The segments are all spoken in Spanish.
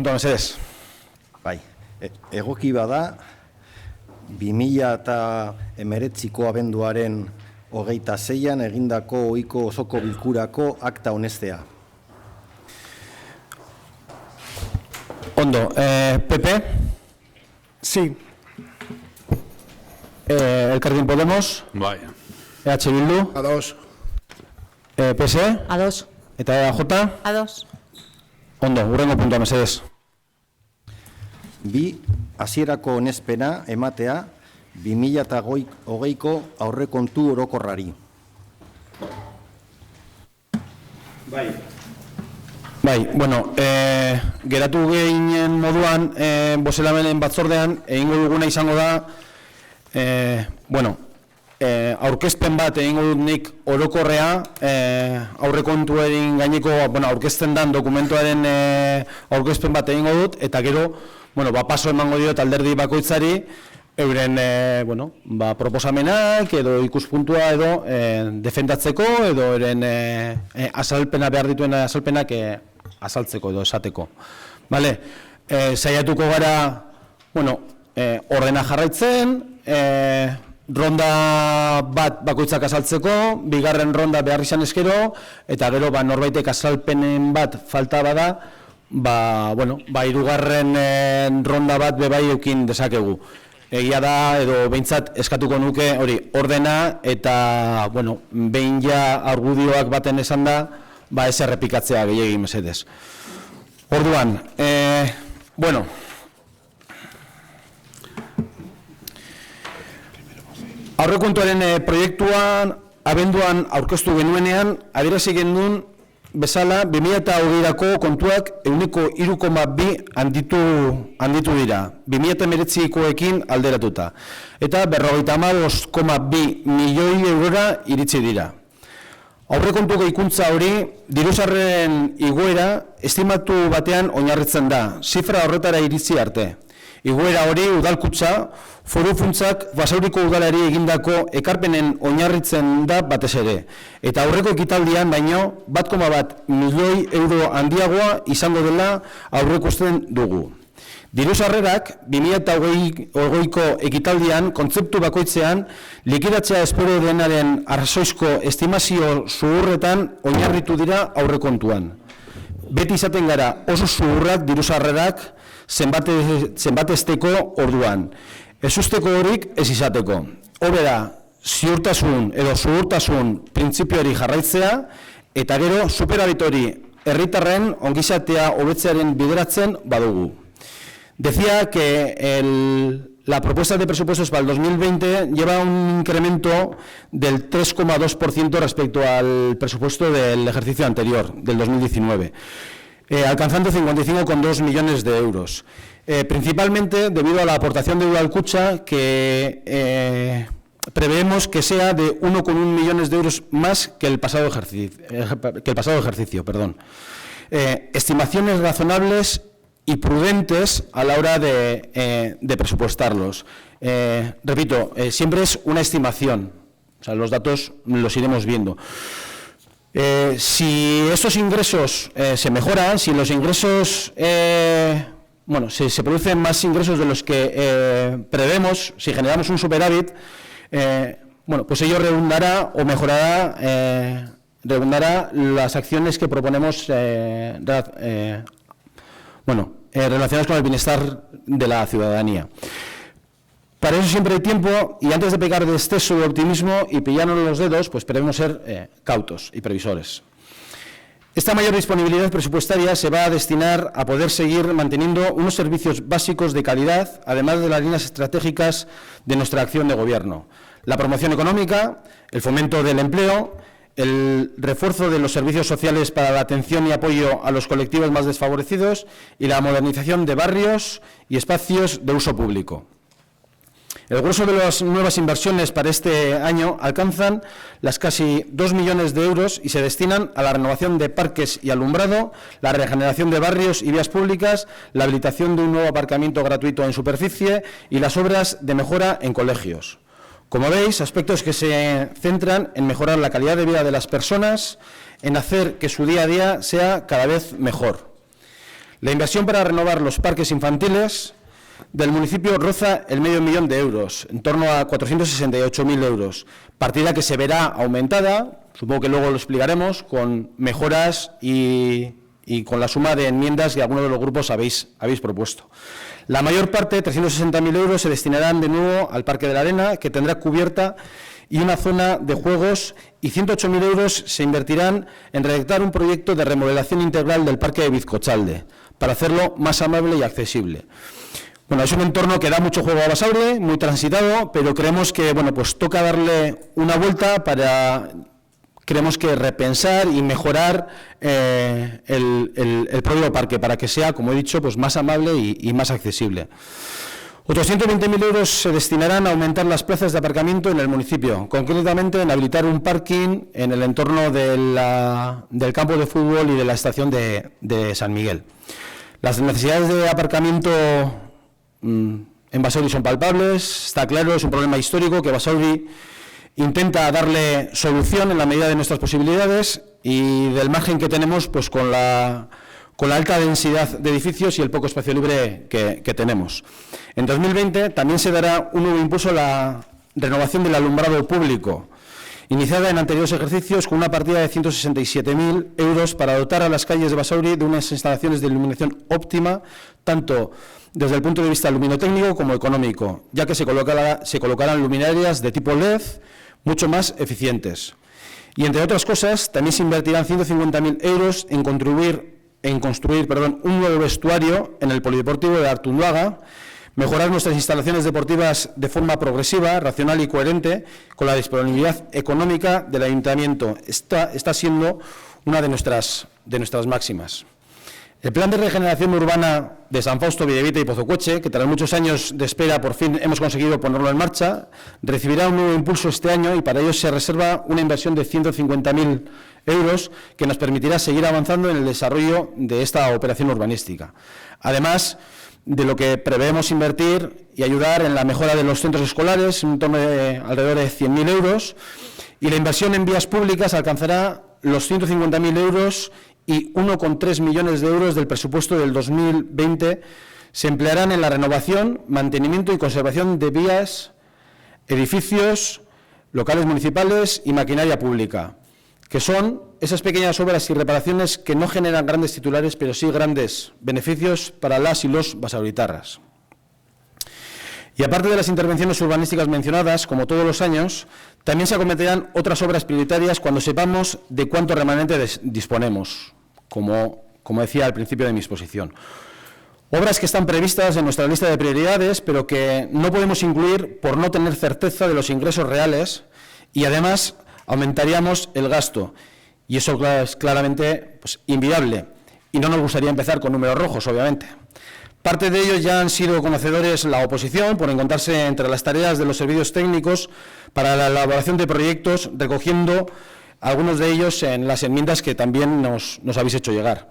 puntua mesedez. Bai, egoki bada, 2019ko abenduaren 26an egindako ohiko osoko bilkurako akta onestea. Ondo, PP? Sí. Elkarrekin Podemos? Bai. EH Bildu? Ados. PSE? Ados. Eta EAJ? Ados. Ondo, hurrengo puntua mesedez. Bi, hasierako onespena ematea 2020ko aurrekontu orokorrari. Bai, bueno, geratu gehien moduan, bozelamenen batzordean, egingo duguna izango da, aurkezpen bat egingo dut nik orokorrea, aurrekontuaren gaineko, aurkezten dan dokumentuaren aurkezpen bat egingo dut, eta gero, paso emango diot alderdi bakoitzari, euren proposamenak edo ikuspuntua edo defendatzeko edo euren azalpena behar dituen azalpenak azaltzeko edo esateko. Saiatuko gara ordena jarraitzen, ronda bat bakoitzak azaltzeko, bigarren ronda behar izan eskero, eta gero norbaitek azalpenen bat falta bada, hirugarren ronda bat bebai eukin dezakegu. Egia da, edo behintzat eskatuko nuke hori ordena eta, behin ja argudioak baten esan da, ez errepikatzea gehiagi mesedez. Orduan, aurrekontuaren proiektuan, abenduan aurkeztu genuenean, adierazi genuen bezala, 2020ko kontuak 3,2 handitu dira, 2019koekin alderatuta. Eta 55,2 milioi eurora iritsi dira. Aurrekontu gehikuntza hori, dirusarren igoera estimatu batean oinarritzen da, zifra horretara iritsi arte. Igoera hori udalkutza, foru funtsak Basauriko udalari egindako ekarpenen oinarritzen da batez ere. Eta aurreko ekitaldian baino 1,1 milioi euro handiagoa izango dela aurreikusten dugu. Dirusarrerak 2020ko ekitaldian kontzeptu bakoitzean likidatzea espero denaren arrazoizko estimazio zuhurretan oinarritu dira aurrekontuan. Beti izaten gara oso zuhurrak dirusarrerak zenbatesteko orduan. Ez usteko horik ez izateko. Hobe da, ziurtasun edo zuhurtasun printzipioari jarraitzea, eta gero superabit hori herritarren ongizatea hobetzearen bideratzen badugu. Decía que la propuesta de presupuestos para el 2020 lleva un incremento del 3,2% respecto al presupuesto del ejercicio anterior, del 2019. Alcanzando 55,2 millones de euros. Principalmente debido a la aportación de Udalkutxa, que preveemos que sea de 1,1 millones de euros más que el pasado ejercicio. Estimaciones razonables y prudentes a la hora de presupuestarlos. Repito, siempre es una estimación, o sea, los datos los iremos viendo. Si estos ingresos se mejoran, si los ingresos, si se producen más ingresos de los que prevemos, si generamos un superávit, pues ello redundará o mejorará, redundará las acciones que proponemos relacionadas con el bienestar de la ciudadanía. Para eso siempre hay tiempo, y antes de pecar de exceso de optimismo y pillarnos los dedos, pues debemos ser cautos y previsores. Esta mayor disponibilidad presupuestaria se va a destinar a poder seguir manteniendo unos servicios básicos de calidad, además de las líneas estratégicas de nuestra acción de gobierno. La promoción económica, el fomento del empleo, el refuerzo de los servicios sociales para la atención y apoyo a los colectivos más desfavorecidos y la modernización de barrios y espacios de uso público. El grueso de las nuevas inversiones para este año alcanzan las casi 2 millones de euros y se destinan a la renovación de parques y alumbrado, la regeneración de barrios y vías públicas, la habilitación de un nuevo aparcamiento gratuito en superficie y las obras de mejora en colegios. Como veis, aspectos que se centran en mejorar la calidad de vida de las personas, en hacer que su día a día sea cada vez mejor. La inversión para renovar los parques infantiles del municipio roza el $500.000 de euros, en torno a 468.000 euros, partida que se verá aumentada, supongo que luego lo explicaremos, con mejoras y con la suma de enmiendas que algunos de los grupos habéis propuesto. La mayor parte, 360.000 euros, se destinarán de nuevo al Parque de la Arena, que tendrá cubierta y una zona de juegos, y 108.000 euros se invertirán en redactar un proyecto de remodelación integral del Parque de Bizcochalde, para hacerlo más amable y accesible. Bueno, es un entorno que da mucho juego a Basauri, muy transitado, pero creemos que, bueno, pues toca darle una vuelta creemos que repensar y mejorar el propio parque, para que sea, como he dicho, pues más amable y más accesible. Otros 120.000 euros se destinarán a aumentar las plazas de aparcamiento en el municipio, concretamente en habilitar un parking en el entorno del campo de fútbol y de la estación de San Miguel. Las necesidades de aparcamiento en Basauri son palpables, está claro, es un problema histórico que Basauri intenta darle solución en la medida de nuestras posibilidades y del margen que tenemos, pues con la alta densidad de edificios y el poco espacio libre que tenemos. En 2020 también se dará un nuevo impulso a la renovación del alumbrado público, iniciada en anteriores ejercicios con una partida de 167.000 euros para dotar a las calles de Basauri de unas instalaciones de iluminación óptima, tanto desde el punto de vista luminotécnico como económico, ya que se colocarán luminarias de tipo LED mucho más eficientes. Y, entre otras cosas, también se invertirán 150.000 euros en construir un nuevo vestuario en el Polideportivo de Artunduaga, mejorar nuestras instalaciones deportivas de forma progresiva, racional y coherente con la disponibilidad económica del Ayuntamiento. Está siendo una de nuestras máximas. El Plan de Regeneración Urbana de San Fausto, Bidevita y Pozocueche, que tras muchos años de espera por fin hemos conseguido ponerlo en marcha, recibirá un nuevo impulso este año y para ello se reserva una inversión de 150.000 euros que nos permitirá seguir avanzando en el desarrollo de esta operación urbanística. Además de lo que preveemos invertir y ayudar en la mejora de los centros escolares, en torno de alrededor de 100.000 euros, y la inversión en vías públicas alcanzará los 150.000 euros y 1,3 millones de euros del presupuesto del 2020 se emplearán en la renovación, mantenimiento y conservación de vías, edificios, locales municipales y maquinaria pública, que son esas pequeñas obras y reparaciones que no generan grandes titulares, pero sí grandes beneficios para las y los basauritarras. Y aparte de las intervenciones urbanísticas mencionadas, como todos los años, también se acometerán otras obras prioritarias cuando sepamos de cuánto remanente disponemos, como decía al principio de mi exposición. Obras que están previstas en nuestra lista de prioridades, pero que no podemos incluir por no tener certeza de los ingresos reales y, además, aumentaríamos el gasto. Y eso es claramente inviable. Y no nos gustaría empezar con números rojos, obviamente. Parte de ellos ya han sido conocedores la oposición por encontrarse entre las tareas de los servicios técnicos para la elaboración de proyectos, recogiendo algunos de ellos en las enmiendas que también nos habéis hecho llegar.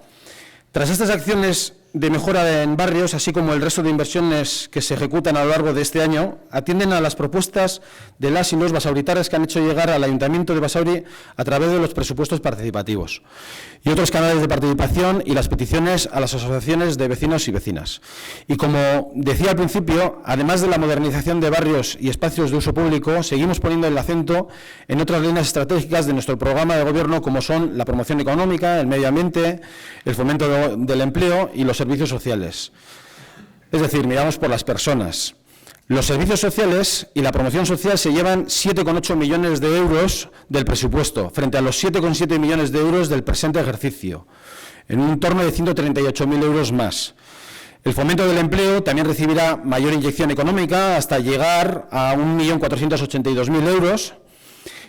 Tras estas acciones de mejora en barrios, así como el resto de inversiones que se ejecutan a lo largo de este año, atienden a las propuestas de las y los basauritarras que han hecho llegar al Ayuntamiento de Basauri a través de los presupuestos participativos y otros canales de participación y las peticiones a las asociaciones de vecinos y vecinas. Y como decía al principio, además de la modernización de barrios y espacios de uso público, seguimos poniendo el acento en otras líneas estratégicas de nuestro programa de gobierno, como son la promoción económica, el medio ambiente, el fomento del empleo y los servicios sociales. Es decir, miramos por las personas. Los servicios sociales y la promoción social se llevan 7,8 millones de euros del presupuesto, frente a los 7,7 millones de euros del presente ejercicio, en un entorno de 138.000 euros más. El fomento del empleo también recibirá mayor inyección económica hasta llegar a 1.482.000 euros,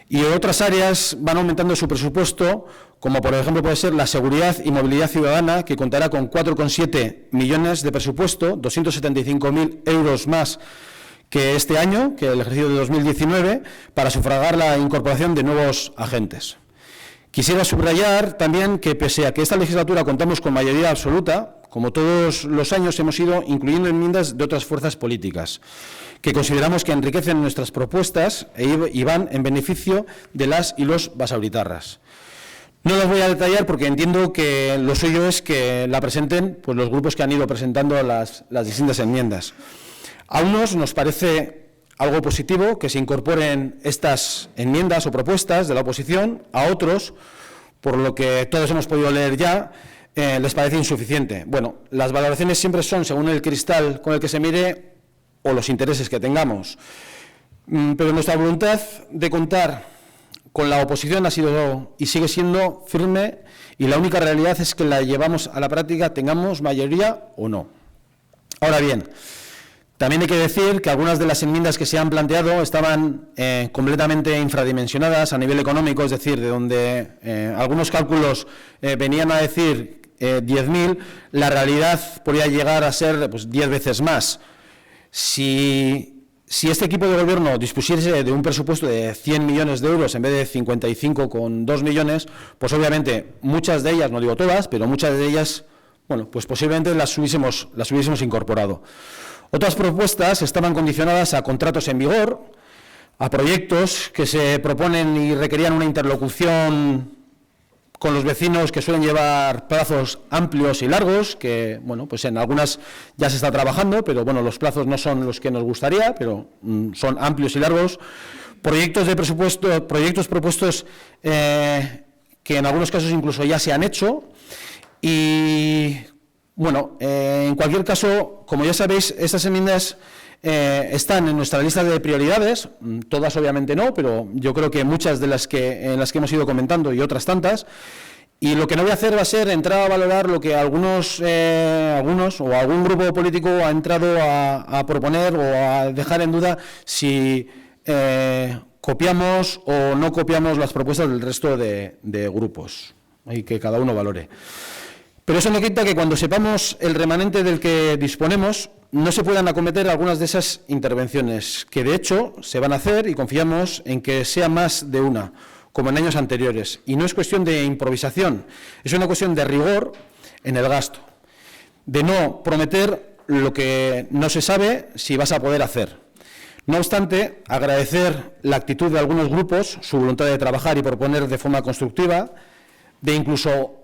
y otras áreas van aumentando su presupuesto, como por ejemplo puede ser la seguridad y movilidad ciudadana, que contará con 4,7 millones de presupuesto, 275.000 euros más que este año, que el ejercicio de 2019, para sufragar la incorporación de nuevos agentes. Quisiera subrayar también que, pese a que esta legislatura contamos con mayoría absoluta, como todos los años hemos ido incluyendo enmiendas de otras fuerzas políticas, que consideramos que enriquecen nuestras propuestas y van en beneficio de las y los basauritarras. No las voy a detallar porque entiendo que lo suyo es que la presenten pues, los grupos que han ido presentando las distintas enmiendas. A unos nos parece algo positivo que se incorporen estas enmiendas o propuestas de la oposición, a otros, por lo que todos hemos podido leer ya, les parece insuficiente. Bueno, las valoraciones siempre son según el cristal con el que se mire o los intereses que tengamos, pero nuestra voluntad de contar con la oposición ha sido y sigue siendo firme, y la única realidad es que la llevamos a la práctica, tengamos mayoría o no. Ahora bien, también hay que decir que algunas de las enmiendas que se han planteado estaban completamente infradimensionadas a nivel económico, es decir, de donde algunos cálculos venían a decir 10.000, la realidad podría llegar a ser pues, 10 veces más. Si este equipo de gobierno dispusiese de un presupuesto de 100 millones de euros en vez de 55,2 millones, pues obviamente muchas de ellas, no digo todas, pero muchas de ellas, bueno, pues posiblemente las hubiésemos incorporado. Otras propuestas estaban condicionadas a contratos en vigor, a proyectos que se proponen y requerían una interlocución con los vecinos que suelen llevar plazos amplios y largos, que bueno, pues en algunas ya se está trabajando, pero bueno, los plazos no son los que nos gustaría, pero son amplios y largos. Proyectos de presupuesto, proyectos propuestos que en algunos casos incluso ya se han hecho. Y bueno, en cualquier caso, como ya sabéis, estas enmiendas están en nuestra lista de prioridades, todas obviamente no, pero yo creo que muchas de las que hemos ido comentando y otras tantas, y lo que no voy a hacer va a ser entrar a valorar lo que algunos o algún grupo político ha entrado a proponer o a dejar en duda si copiamos o no copiamos las propuestas del resto de grupos, y que cada uno valore. Pero eso no quita que cuando sepamos el remanente del que disponemos, no se puedan acometer algunas de esas intervenciones, que de hecho se van a hacer y confiamos en que sea más de una, como en años anteriores. Y no es cuestión de improvisación, es una cuestión de rigor en el gasto, de no prometer lo que no se sabe si vas a poder hacer. No obstante, agradecer la actitud de algunos grupos, su voluntad de trabajar y proponer de forma constructiva, de incluso,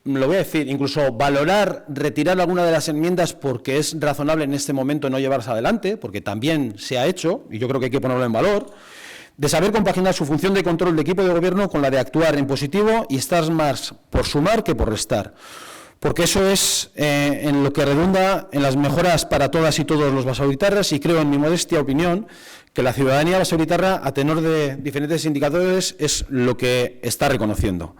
lo voy a decir, incluso valorar, retirar alguna de las enmiendas porque es razonable en este momento no llevarse adelante, porque también se ha hecho, y yo creo que hay que ponerlo en valor, de saber compaginar su función de control de equipo de gobierno con la de actuar en positivo y estar más por sumar que por restar, porque eso es en lo que redunda en las mejoras para todas y todos los basauritarras, y creo, en mi modestia opinión, que la ciudadanía basauritarra, a tenor de diferentes indicadores, es lo que está reconociendo.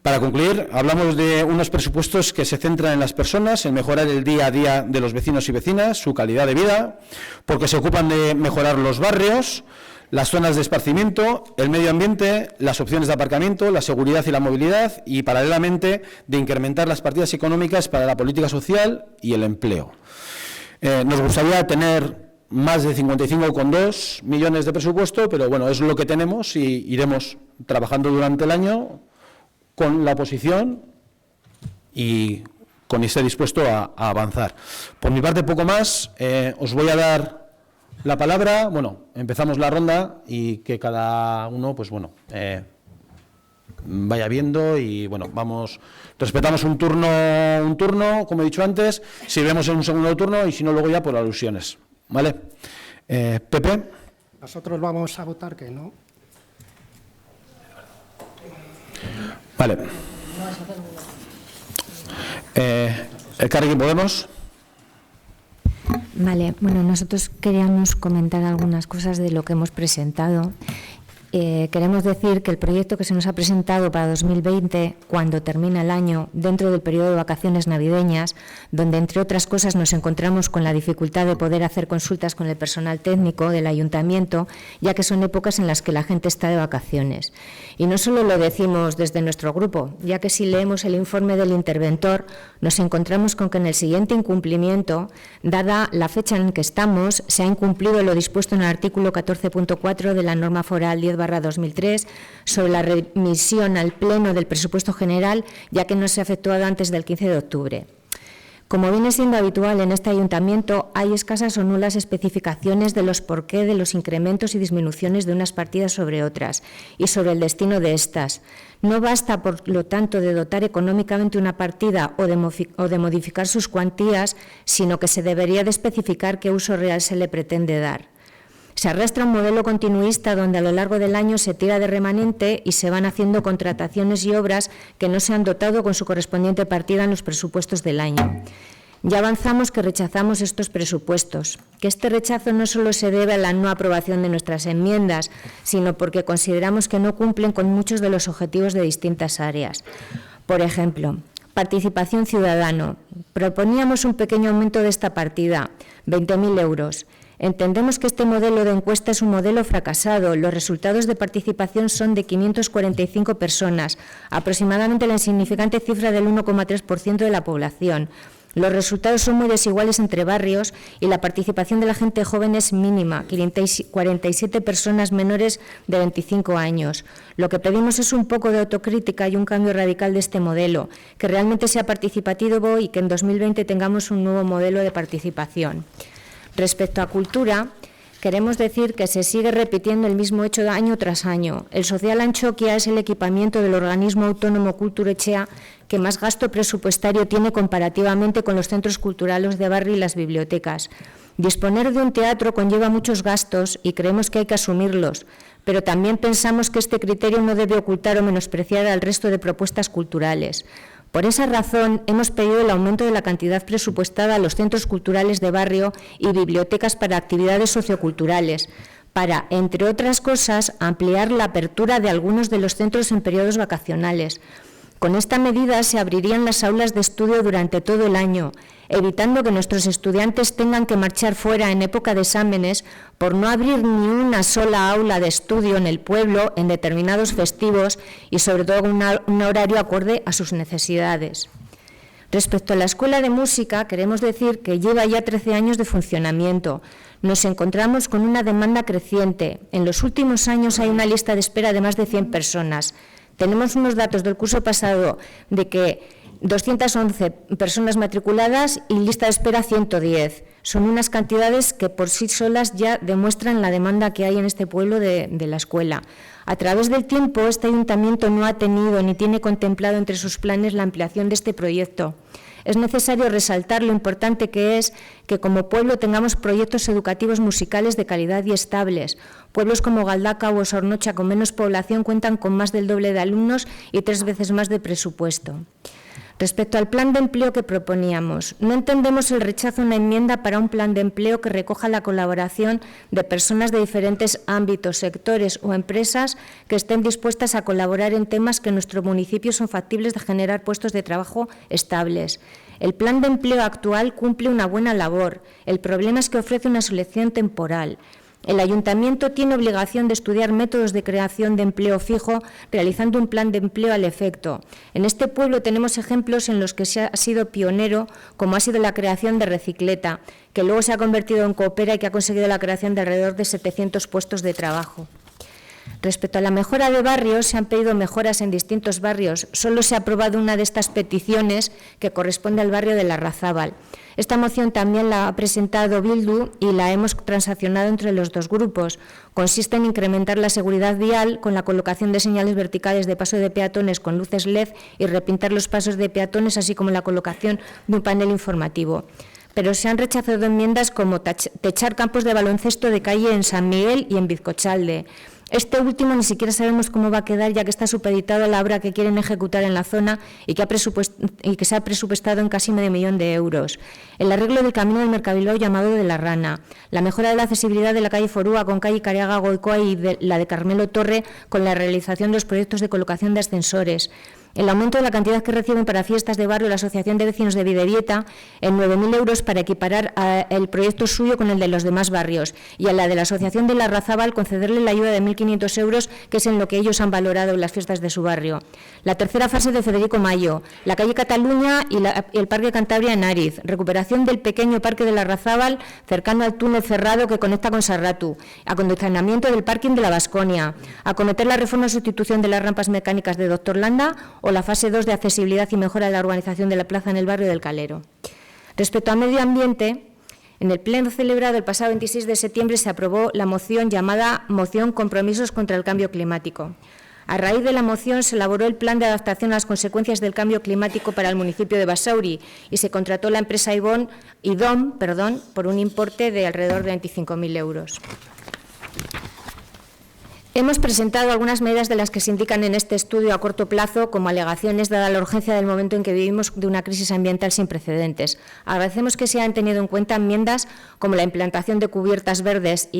Para concluir, hablamos de unos presupuestos que se centran en las personas, en mejorar el día a día de los vecinos y vecinas, su calidad de vida, porque se ocupan de mejorar los barrios, las zonas de esparcimiento, el medio ambiente, las opciones de aparcamiento, la seguridad y la movilidad, y paralelamente de incrementar las partidas económicas para la política social y el empleo. Nos gustaría tener más de 55,2 millones de presupuesto, pero bueno, es lo que tenemos y iremos trabajando durante el año con la oposición y con estar dispuesto a avanzar. Por mi parte, poco más. Os voy a dar la palabra. Bueno, empezamos la ronda y que cada uno, pues bueno, vaya viendo y bueno, respetamos un turno, como he dicho antes, si vemos en un segundo turno y si no luego ya por alusiones, ¿vale? Pepe. Nosotros vamos a votar que no. Vale. Elkarrekin Podemos. Vale, bueno, nosotros queríamos comentar algunas cosas de lo que hemos presentado. Queremos decir que el proyecto que se nos ha presentado para 2020, cuando termina el año, dentro del periodo de vacaciones navideñas, donde entre otras cosas nos encontramos con la dificultad de poder hacer consultas con el personal técnico del ayuntamiento, ya que son épocas en las que la gente está de vacaciones. Y no solo lo decimos desde nuestro grupo, ya que si leemos el informe del interventor, nos encontramos con que en el siguiente incumplimiento, dada la fecha en que estamos, se ha incumplido lo dispuesto en el artículo 14.4 de la norma foral 10/2003 sobre la remisión al Pleno del presupuesto general, ya que no se ha efectuado antes del 15 de octubre. Como viene siendo habitual en este ayuntamiento, hay escasas o nulas especificaciones de los porqué de los incrementos y disminuciones de unas partidas sobre otras y sobre el destino de estas. No basta, por lo tanto, de dotar económicamente una partida o de modificar sus cuantías, sino que se debería de especificar qué uso real se le pretende dar. Se arrastra un modelo continuista donde a lo largo del año se tira de remanente y se van haciendo contrataciones y obras que no se han dotado con su correspondiente partida en los presupuestos del año. Ya avanzamos que rechazamos estos presupuestos, que este rechazo no solo se debe a la no aprobación de nuestras enmiendas, sino porque consideramos que no cumplen con muchos de los objetivos de distintas áreas. Por ejemplo, participación ciudadana. Proponíamos un pequeño aumento de esta partida, 20.000 euros. Entendemos que este modelo de encuesta es un modelo fracasado. Los resultados de participación son de 545 personas, aproximadamente la insignificante cifra del 1,3% de la población. Los resultados son muy desiguales entre barrios y la participación de la gente joven es mínima, 47 personas menores de 25 años. Lo que pedimos es un poco de autocrítica y un cambio radical de este modelo, que realmente sea participativo y que en 2020 tengamos un nuevo modelo de participación. Respecto a cultura, queremos decir que se sigue repitiendo el mismo hecho año tras año. El Social Antxokia es el equipamiento del organismo autónomo Kulturetxea que más gasto presupuestario tiene comparativamente con los centros culturales de barrio y las bibliotecas. Disponer de un teatro conlleva muchos gastos y creemos que hay que asumirlos, pero también pensamos que este criterio no debe ocultar o menospreciar al resto de propuestas culturales. Por esa razón, hemos pedido el aumento de la cantidad presupuestada a los centros culturales de barrio y bibliotecas para actividades socioculturales, para, entre otras cosas, ampliar la apertura de algunos de los centros en periodos vacacionales. Con esta medida se abrirían las aulas de estudio durante todo el año, evitando que nuestros estudiantes tengan que marchar fuera en época de exámenes por no abrir ni una sola aula de estudio en el pueblo en determinados festivos y sobre todo un horario acorde a sus necesidades. Respecto a la Escuela de Música, queremos decir que lleva ya 13 años de funcionamiento. Nos encontramos con una demanda creciente. En los últimos años hay una lista de espera de más de 100 personas. Tenemos unos datos del curso pasado de que 211 personas matriculadas y lista de espera 110. Son unas cantidades que por sí solas ya demuestran la demanda que hay en este pueblo de la escuela. A través del tiempo, este ayuntamiento no ha tenido ni tiene contemplado entre sus planes la ampliación de este proyecto. Es necesario resaltar lo importante que es que como pueblo tengamos proyectos educativos musicales de calidad y estables. Pueblos como Galdakao o Sornocha con menos población cuentan con más del doble de alumnos y 3 veces más de presupuesto. Respecto al plan de empleo que proponíamos, no entendemos el rechazo a una enmienda para un plan de empleo que recoja la colaboración de personas de diferentes ámbitos, sectores o empresas que estén dispuestas a colaborar en temas que en nuestro municipio son factibles de generar puestos de trabajo estables. El plan de empleo actual cumple una buena labor. El problema es que ofrece una selección temporal. El Ayuntamiento tiene obligación de estudiar métodos de creación de empleo fijo, realizando un plan de empleo al efecto. En este pueblo tenemos ejemplos en los que se ha sido pionero, como ha sido la creación de Recicleta, que luego se ha convertido en Coopera y que ha conseguido la creación de alrededor de 700 puestos de trabajo. Respecto a la mejora de barrios, se han pedido mejoras en distintos barrios. Solo se ha aprobado una de estas peticiones, que corresponde al barrio de Larrazábal. Esta moción también la ha presentado Bildu y la hemos transaccionado entre los dos grupos. Consiste en incrementar la seguridad vial con la colocación de señales verticales de paso de peatones con luces LED y repintar los pasos de peatones, así como la colocación de un panel informativo. Pero se han rechazado enmiendas como techar campos de baloncesto de calle en San Miguel y en Bizcochalde. Este último ni siquiera sabemos cómo va a quedar, ya que está supeditado a la obra que quieren ejecutar en la zona y que se ha presupuestado en casi $500.000 de euros. El arreglo del camino del Mercabilbao llamado de la Rana, la mejora de la accesibilidad de la calle Forúa con calle Cariaga Goicoa y la de Carmelo Torre con la realización de los proyectos de colocación de ascensores. El aumento de la cantidad que reciben para fiestas de barrio la Asociación de Vecinos de Bidebieta en 9.000 euros para equiparar el proyecto suyo con el de los demás barrios y a la de la Asociación de Larrazábal concederle la ayuda de 1.500 euros, que es en lo que ellos han valorado en las fiestas de su barrio. La tercera fase de Federico Mayo, la calle Cataluña y el Parque Cantabria en Ariz, recuperación del pequeño parque de Larrazábal cercano al túnel cerrado que conecta con Sarratu, acondicionamiento del parking de la Baskonia, acometer la reforma y sustitución de las rampas mecánicas de Doctor Landa o la fase 2 de accesibilidad y mejora de la urbanización de la plaza en el barrio del Calero. Respecto al medio ambiente, en el pleno celebrado el pasado 26 de septiembre se aprobó la moción llamada Moción Compromisos contra el Cambio Climático. A raíz de la moción se elaboró el plan de adaptación a las consecuencias del cambio climático para el municipio de Basauri y se contrató la empresa IDOM por un importe de alrededor de 25.000 euros. Hemos presentado algunas medidas de las que se indican en este estudio a corto plazo como alegaciones dada la urgencia del momento en que vivimos de una crisis ambiental sin precedentes. Agradecemos que se hayan tenido en cuenta enmiendas como la implantación de cubiertas verdes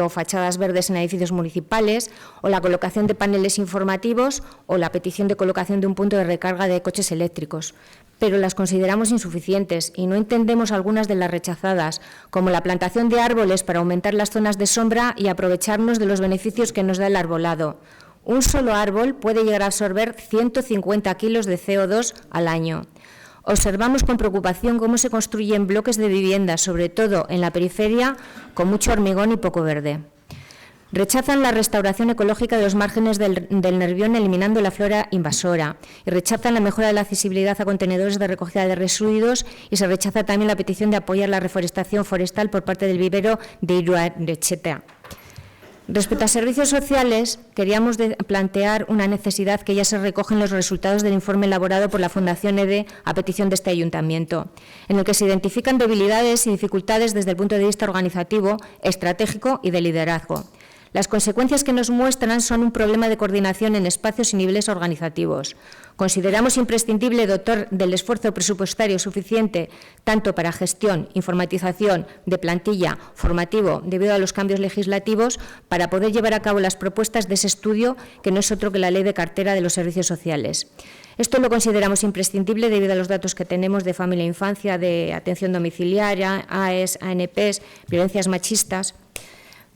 o fachadas verdes en edificios municipales, o la colocación de paneles informativos, o la petición de colocación de un punto de recarga de coches eléctricos. Pero las consideramos insuficientes y no entendemos algunas de las rechazadas, como la plantación de árboles para aumentar las zonas de sombra y aprovecharnos de los beneficios que nos da el arbolado. Un solo árbol puede llegar a absorber 150 kilos de CO2 al año. Observamos con preocupación cómo se construyen bloques de viviendas, sobre todo en la periferia, con mucho hormigón y poco verde. Rechazan la restauración ecológica de los márgenes del Nervión, eliminando la flora invasora, y rechazan la mejora de la accesibilidad a contenedores de recogida de residuos, y se rechaza también la petición de apoyar la reforestación forestal por parte del vivero de Iruarechea. Respecto a servicios sociales, queríamos plantear una necesidad que ya se recoge en los resultados del informe elaborado por la Fundación EDE a petición de este ayuntamiento, en el que se identifican debilidades y dificultades desde el punto de vista organizativo, estratégico y de liderazgo. Las consecuencias que nos muestran son un problema de coordinación en espacios y niveles organizativos. Consideramos imprescindible dotar del esfuerzo presupuestario suficiente tanto para gestión, informatización, de plantilla, formativo, debido a los cambios legislativos, para poder llevar a cabo las propuestas de ese estudio, que no es otro que la Ley de Cartera de los Servicios Sociales. Esto lo consideramos imprescindible debido a los datos que tenemos de familia e infancia, de atención domiciliaria, AES, ANPs, violencias machistas.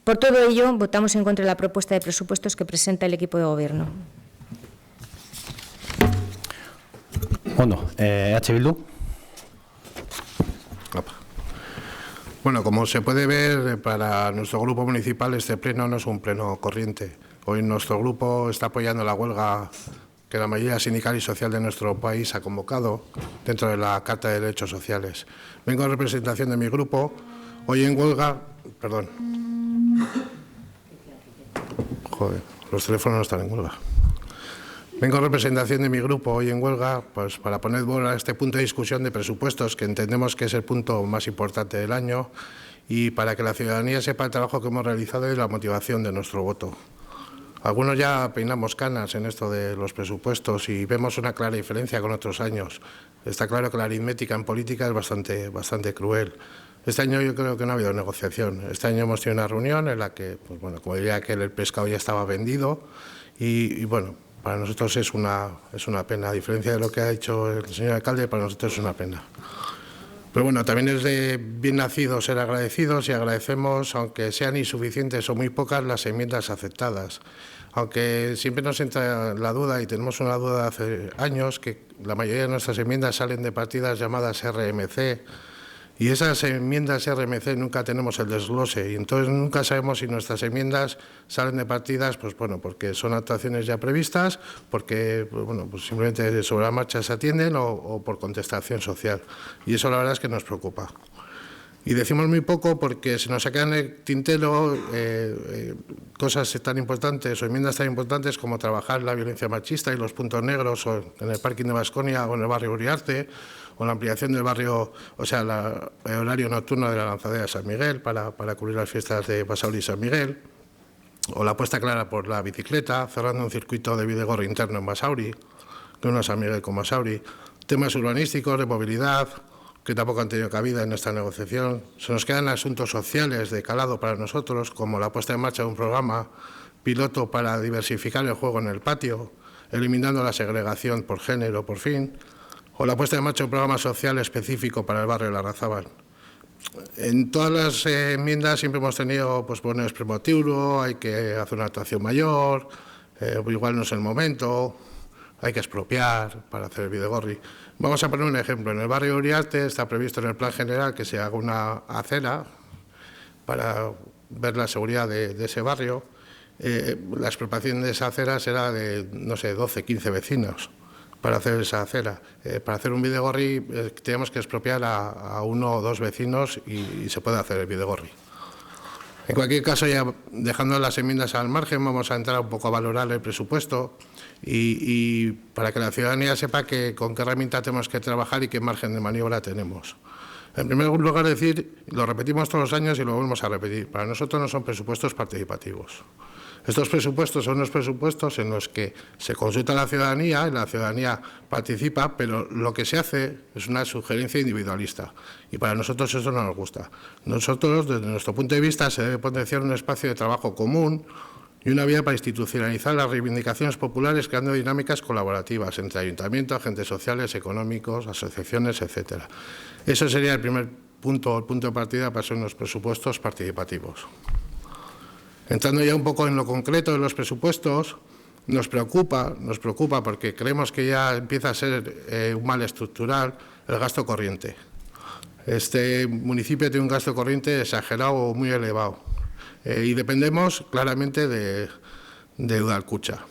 Por todo ello, votamos en contra de la propuesta de presupuestos que presenta el equipo de Gobierno. Bildu. Bueno, como se puede ver, para nuestro grupo municipal este pleno no es un pleno corriente. Hoy nuestro grupo está apoyando la huelga que la mayoría sindical y social de nuestro país ha convocado dentro de la Carta de Derechos Sociales. Vengo en representación de mi grupo. Hoy en huelga... Perdón. Joder, los teléfonos no están en huelga. Vengo en representación de mi grupo hoy en huelga, pues para poner bola a este punto de discusión de presupuestos, que entendemos que es el punto más importante del año, y para que la ciudadanía sepa el trabajo que hemos realizado y la motivación de nuestro voto. Algunos ya peinamos canas en esto de los presupuestos y vemos una clara diferencia con otros años. Está claro que la aritmética en política es bastante cruel. Este año yo creo que no ha habido negociación. Este año hemos tenido una reunión en la que, pues bueno, como diría que el pescado ya estaba vendido y bueno, para nosotros es una pena. A diferencia de lo que ha dicho el señor alcalde, para nosotros es una pena. Pero bueno, también es de bien nacido ser agradecidos y agradecemos, aunque sean insuficientes o muy pocas, las enmiendas aceptadas. Aunque siempre nos entra la duda, y tenemos una duda hace años, que la mayoría de nuestras enmiendas salen de partidas llamadas RMC, y esas enmiendas RMC nunca tenemos el desglose, y entonces nunca sabemos si nuestras enmiendas salen de partidas, pues bueno, porque son actuaciones ya previstas, porque pues bueno, pues simplemente sobre la marcha se atienden o por contestación social. Y eso la verdad es que nos preocupa. Y decimos muy poco porque se nos sacan en el tintero cosas tan importantes o enmiendas tan importantes como trabajar la violencia machista y los puntos negros o en el parking de Baskonia o en el barrio Uriarte, o la ampliación del barrio, o sea, el horario nocturno de la lanzadera de San Miguel para cubrir las fiestas de Basauri y San Miguel, o la apuesta clara por la bicicleta, cerrando un circuito de Bidegorri interno en Basauri, que une a San Miguel con Basauri, temas urbanísticos, de movilidad, que tampoco han tenido cabida en esta negociación. Se nos quedan asuntos sociales de calado para nosotros, como la puesta en marcha de un programa piloto para diversificar el juego en el patio, eliminando la segregación por género, por fin, o la puesta en marcha de un programa social específico para el barrio de Larrazábal. En todas las enmiendas siempre hemos tenido, pues bueno, es prematuro, hay que hacer una actuación mayor, igual no es el momento, hay que expropiar para hacer el Bidegorri. Vamos a poner un ejemplo. En el barrio Uriarte está previsto en el plan general que se haga una acera para ver la seguridad de ese barrio. La expropiación de esa acera será de, no sé, 12, 15 vecinos. para hacer esa acera. Para hacer un bidegorri tenemos que expropiar a 1 o 2 vecinos y se puede hacer el bidegorri. En cualquier caso, ya dejando las enmiendas al margen, vamos a entrar un poco a valorar el presupuesto y para que la ciudadanía sepa con qué herramienta tenemos que trabajar y qué margen de maniobra tenemos. En primer lugar, decir, lo repetimos todos los años y lo volvemos a repetir, para nosotros no son presupuestos participativos. Estos presupuestos son unos presupuestos en los que se consulta a la ciudadanía y la ciudadanía participa, pero lo que se hace es una sugerencia individualista y para nosotros eso no nos gusta. Nosotros, desde nuestro punto de vista, se debe potenciar un espacio de trabajo común y una vía para institucionalizar las reivindicaciones populares creando dinámicas colaborativas entre ayuntamientos, agentes sociales, económicos, asociaciones, etcétera. Eso sería el primer punto, el punto de partida para ser unos presupuestos participativos. Entrando ya un poco en lo concreto de los presupuestos, nos preocupa porque creemos que ya empieza a ser un mal estructural el gasto corriente. Este municipio tiene un gasto corriente exagerado o muy elevado y dependemos claramente de Udalkutxa.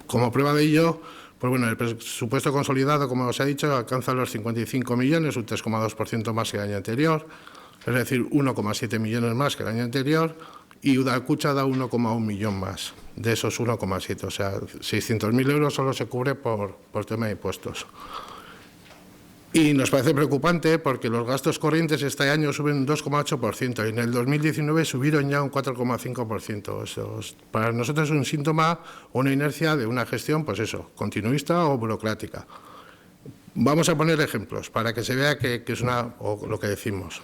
Como prueba de ello, pues bueno, el presupuesto consolidado, como os he dicho, alcanza los 55 millones, un 3,2% más que el año anterior, es decir, 1,7 millones más que el año anterior, y Udalkutxa da 1,1 millón más de esos 1,7, o sea, 600.000 euros solo se cubre por tema de impuestos. Y nos parece preocupante porque los gastos corrientes este año suben un 2,8% y en el 2019 subieron ya un 4,5%. Eso para nosotros es un síntoma o una inercia de una gestión, pues eso, continuista o burocrática. Vamos a poner ejemplos para que se vea que es lo que decimos.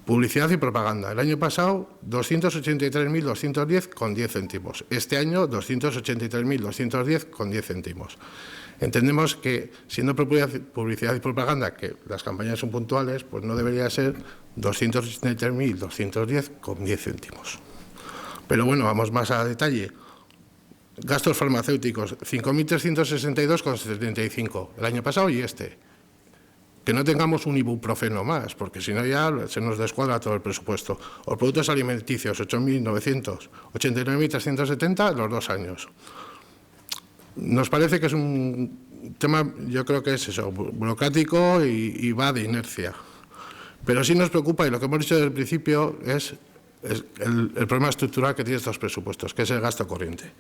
Publicidad y propaganda. El año pasado, 283.210 con 10 céntimos. Este año, 283.210 con 10 céntimos. Entendemos que, siendo publicidad y propaganda, que las campañas son puntuales, pues no debería ser 283.210 con 10 céntimos. Pero bueno, vamos más a detalle. Gastos farmacéuticos, 5.362 con 75. El año pasado y este. Que no tengamos un ibuprofeno más, porque si no ya se nos descuadra todo el presupuesto. O productos alimenticios, 8.900, 89.370 los 2 años. Nos parece que es un tema, yo creo que es eso, burocrático y va de inercia. Pero sí nos preocupa, y lo que hemos dicho desde el principio, es el problema estructural que tienen estos presupuestos, que es el gasto corriente.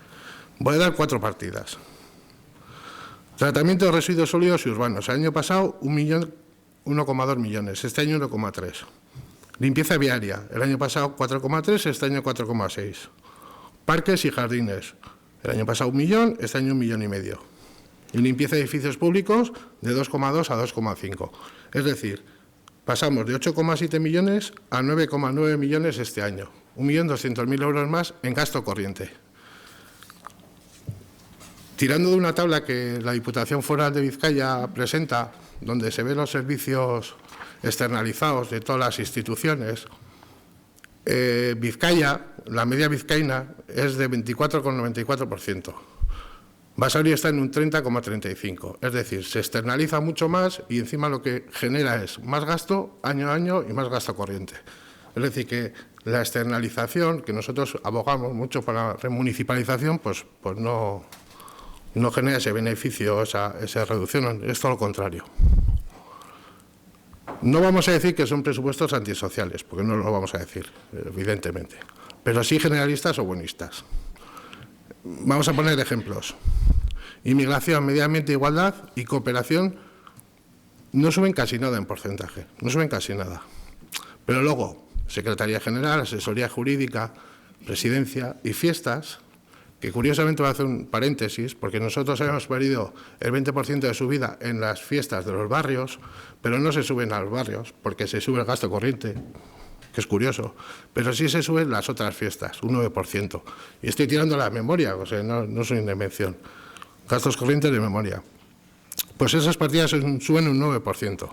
Voy a dar 4 partidas. Tratamiento de residuos sólidos y urbanos. El año pasado 1,2 millones, este año 1,3. Limpieza viaria. El año pasado 4,3, este año 4,6. Parques y jardines. El año pasado 1 millón, este año 1,5 millones. Y limpieza de edificios públicos de 2,2 a 2,5. Es decir, pasamos de 8,7 millones a 9,9 millones este año. 1.200.000 euros más en gasto corriente. Tirando de una tabla que la Diputación Foral de Vizcaya presenta, donde se ven los servicios externalizados de todas las instituciones, Vizcaya, la media vizcaína, es de 24,94%. Basauri está en un 30,35%. Es decir, se externaliza mucho más y encima lo que genera es más gasto año a año y más gasto corriente. Es decir, que la externalización, que nosotros abogamos mucho para la remunicipalización, pues no genera ese beneficio, esa reducción, es todo lo contrario. No vamos a decir que son presupuestos antisociales, porque no lo vamos a decir, evidentemente, pero sí generalistas o buenistas. Vamos a poner ejemplos. Inmigración, medio ambiente, igualdad y cooperación no suben casi nada en porcentaje, no suben casi nada. Pero luego, Secretaría General, Asesoría Jurídica, Presidencia y Fiestas, que curiosamente voy a hacer un paréntesis, porque nosotros hemos perdido el 20% de subida en las fiestas de los barrios, pero no se suben a los barrios, porque se sube el gasto corriente, que es curioso, pero sí se suben las otras fiestas, un 9%. Y estoy tirando la memoria, o sea, no soy una invención. Gastos corrientes de memoria. Pues esas partidas suben un 9%.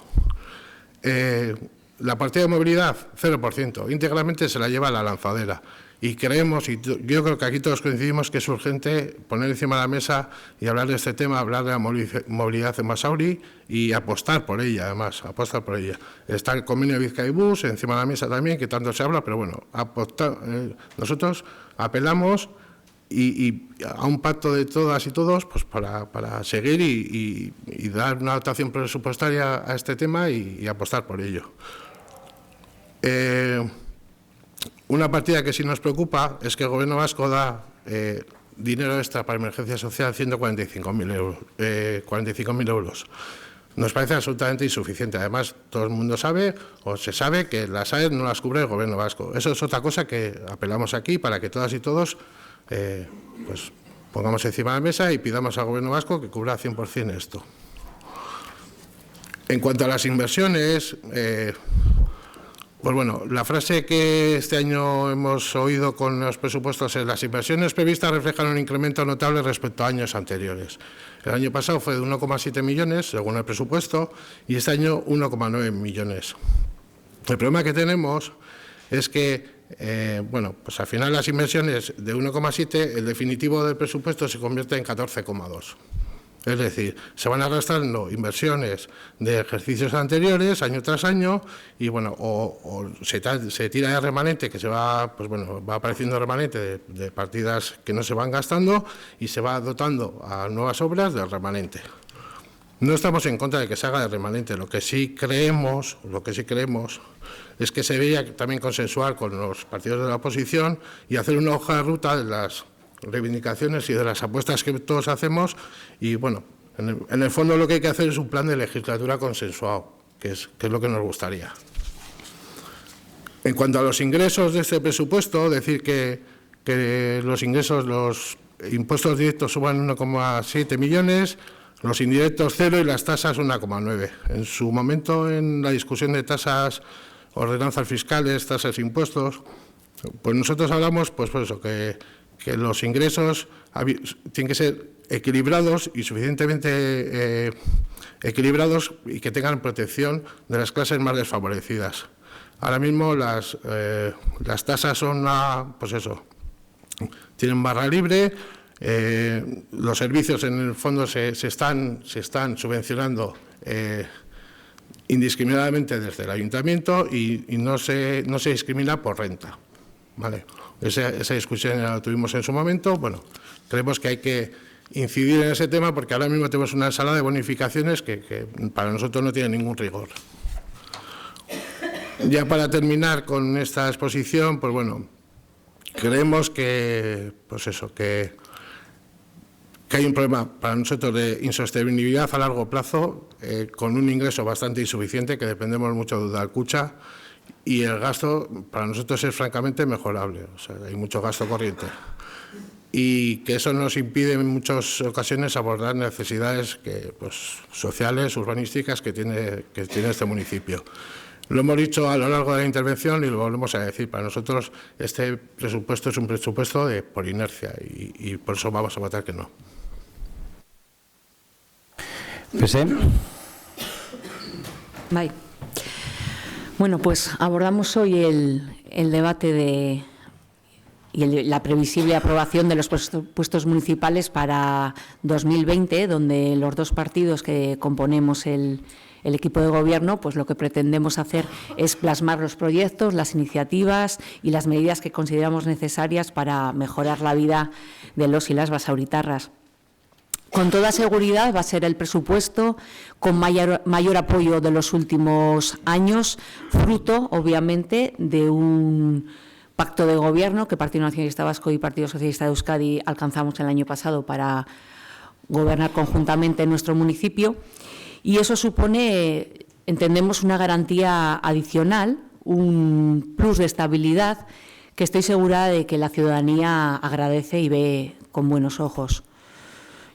La partida de movilidad, 0%. Íntegramente se la lleva la lanzadera. Y creemos, y yo creo que aquí todos coincidimos, que es urgente poner encima de la mesa y hablar de este tema, hablar de la movilidad en Basauri y apostar por ella, además, apostar por ella. Está el convenio de Bizkaibus encima de la mesa también, que tanto se habla, pero bueno, nosotros apelamos a un pacto de todas y todos, pues para seguir y dar una dotación presupuestaria a este tema y apostar por ello. Una partida que sí nos preocupa es que el Gobierno vasco da dinero extra para emergencia social, 45.000 euros. Nos parece absolutamente insuficiente. Además, todo el mundo sabe, o se sabe, que las AED no las cubre el Gobierno vasco. Eso es otra cosa que apelamos aquí para que todas y todos pues pongamos encima de la mesa y pidamos al Gobierno vasco que cubra 100% esto. En cuanto a las inversiones, pues bueno, la frase que este año hemos oído con los presupuestos es: las inversiones previstas reflejan un incremento notable respecto a años anteriores. El año pasado fue de 1,7 millones, según el presupuesto, y este año 1,9 millones. El problema que tenemos es que, bueno, pues al final las inversiones de 1,7, el definitivo del presupuesto se convierte en 14,2. Es decir, se van arrastrando inversiones de ejercicios anteriores, año tras año, y bueno, o se tira de remanente, que se va, pues bueno, va apareciendo remanente de partidas que no se van gastando y se va dotando a nuevas obras del remanente. No estamos en contra de que se haga de remanente, lo que sí creemos es que se debería también consensuar con los partidos de la oposición y hacer una hoja de ruta de las reivindicaciones y de las apuestas que todos hacemos, y bueno, en el fondo lo que hay que hacer es un plan de legislatura consensuado, que es lo que nos gustaría. En cuanto a los ingresos de este presupuesto, decir que los ingresos, los impuestos directos suman 1,7 millones, los indirectos 0 y las tasas 1,9. En su momento, en la discusión de tasas, ordenanzas fiscales, tasas e impuestos, pues nosotros hablamos, pues por eso, que los ingresos tienen que ser equilibrados y suficientemente equilibrados y que tengan protección de las clases más desfavorecidas. Ahora mismo las tasas son, pues eso, tienen barra libre, los servicios en el fondo se están subvencionando indiscriminadamente desde el ayuntamiento y no se discrimina por renta, ¿vale? Esa discusión ya la tuvimos en su momento. Bueno, creemos que hay que incidir en ese tema porque ahora mismo tenemos una ensalada de bonificaciones que para nosotros no tiene ningún rigor. Ya para terminar con esta exposición, pues bueno, creemos que, pues eso, que hay un problema para nosotros de insostenibilidad a largo plazo, con un ingreso bastante insuficiente, que dependemos mucho de Udalkutxa, y el gasto para nosotros es francamente mejorable, o sea, hay mucho gasto corriente. Y que eso nos impide en muchas ocasiones abordar necesidades sociales, urbanísticas que tiene este municipio. Lo hemos dicho a lo largo de la intervención y lo volvemos a decir. Para nosotros este presupuesto es un presupuesto por inercia y por eso vamos a votar que no. ¿Pese? Bye. Bueno, pues abordamos hoy el debate y la previsible aprobación de los presupuestos municipales para 2020, donde los dos partidos que componemos el equipo de gobierno, pues lo que pretendemos hacer es plasmar los proyectos, las iniciativas y las medidas que consideramos necesarias para mejorar la vida de los y las basauritarras. Con toda seguridad va a ser el presupuesto con mayor apoyo de los últimos años, fruto, obviamente, de un pacto de gobierno que Partido Nacionalista Vasco y Partido Socialista de Euskadi alcanzamos el año pasado para gobernar conjuntamente en nuestro municipio. Y eso supone, entendemos, una garantía adicional, un plus de estabilidad que estoy segura de que la ciudadanía agradece y ve con buenos ojos.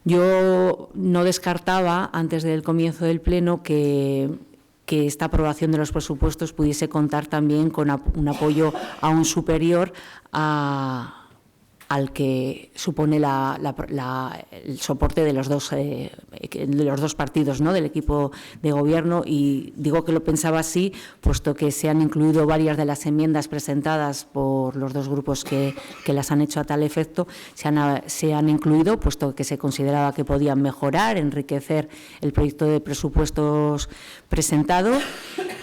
Yo no descartaba, antes del comienzo del Pleno, que esta aprobación de los presupuestos pudiese contar también con un apoyo aún superior al que supone el soporte de los dos partidos, ¿no?, del equipo de gobierno. Y digo que lo pensaba así, puesto que se han incluido varias de las enmiendas presentadas por los dos grupos que las han hecho a tal efecto, se han incluido, puesto que se consideraba que podían mejorar, enriquecer el proyecto de presupuestos presentado.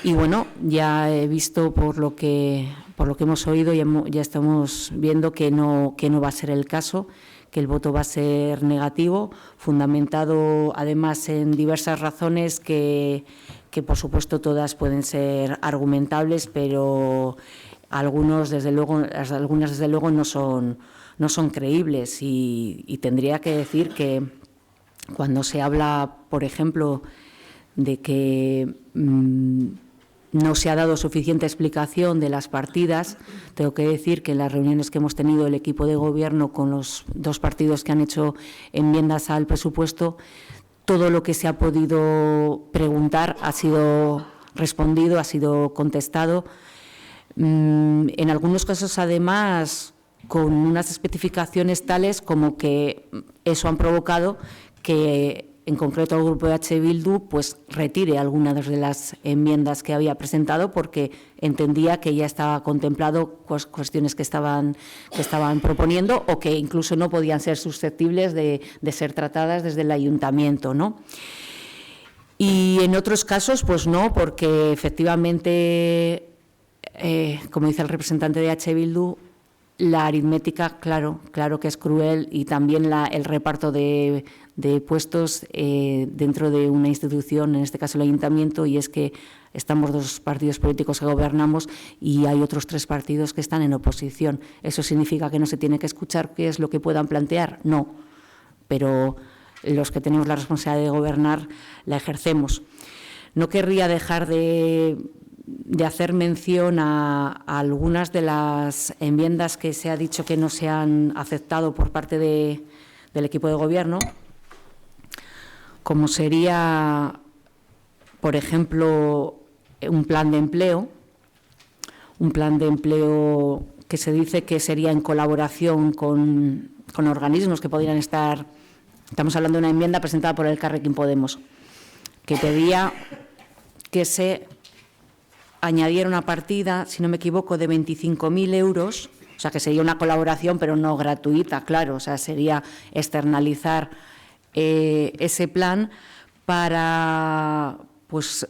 Y bueno, ya he visto por lo que por lo que hemos oído, ya estamos viendo que no va a ser el caso, que el voto va a ser negativo, fundamentado además en diversas razones que por supuesto todas pueden ser argumentables, pero algunas desde luego no son creíbles, y tendría que decir que cuando se habla, por ejemplo, de que no se ha dado suficiente explicación de las partidas, tengo que decir que en las reuniones que hemos tenido el equipo de gobierno con los dos partidos que han hecho enmiendas al presupuesto, todo lo que se ha podido preguntar ha sido respondido, ha sido contestado. En algunos casos, además, con unas especificaciones tales como que eso han provocado que, en concreto, el Grupo de H. Bildu pues retire algunas de las enmiendas que había presentado, porque entendía que ya estaba contemplado cuestiones que estaban proponiendo, o que incluso no podían ser susceptibles de ser tratadas desde el ayuntamiento, ¿no? Y en otros casos, pues no, porque efectivamente, como dice el representante de H. Bildu, la aritmética, claro que es cruel, y también el reparto de puestos dentro de una institución, en este caso el ayuntamiento, y es que estamos dos partidos políticos que gobernamos y hay otros 3 partidos que están en oposición. ¿Eso significa que no se tiene que escuchar qué es lo que puedan plantear? No, pero los que tenemos la responsabilidad de gobernar la ejercemos. No querría dejar de hacer mención a algunas de las enmiendas que se ha dicho que no se han aceptado por parte del equipo de gobierno, como sería, por ejemplo, un plan de empleo que se dice que sería en colaboración con organismos que podrían estar. Estamos hablando de una enmienda presentada por el Elkarrekin Podemos, que pedía que se añadiera una partida, si no me equivoco, de 25.000 euros, o sea, que sería una colaboración, pero no gratuita, claro, o sea, sería externalizar ese plan para, pues,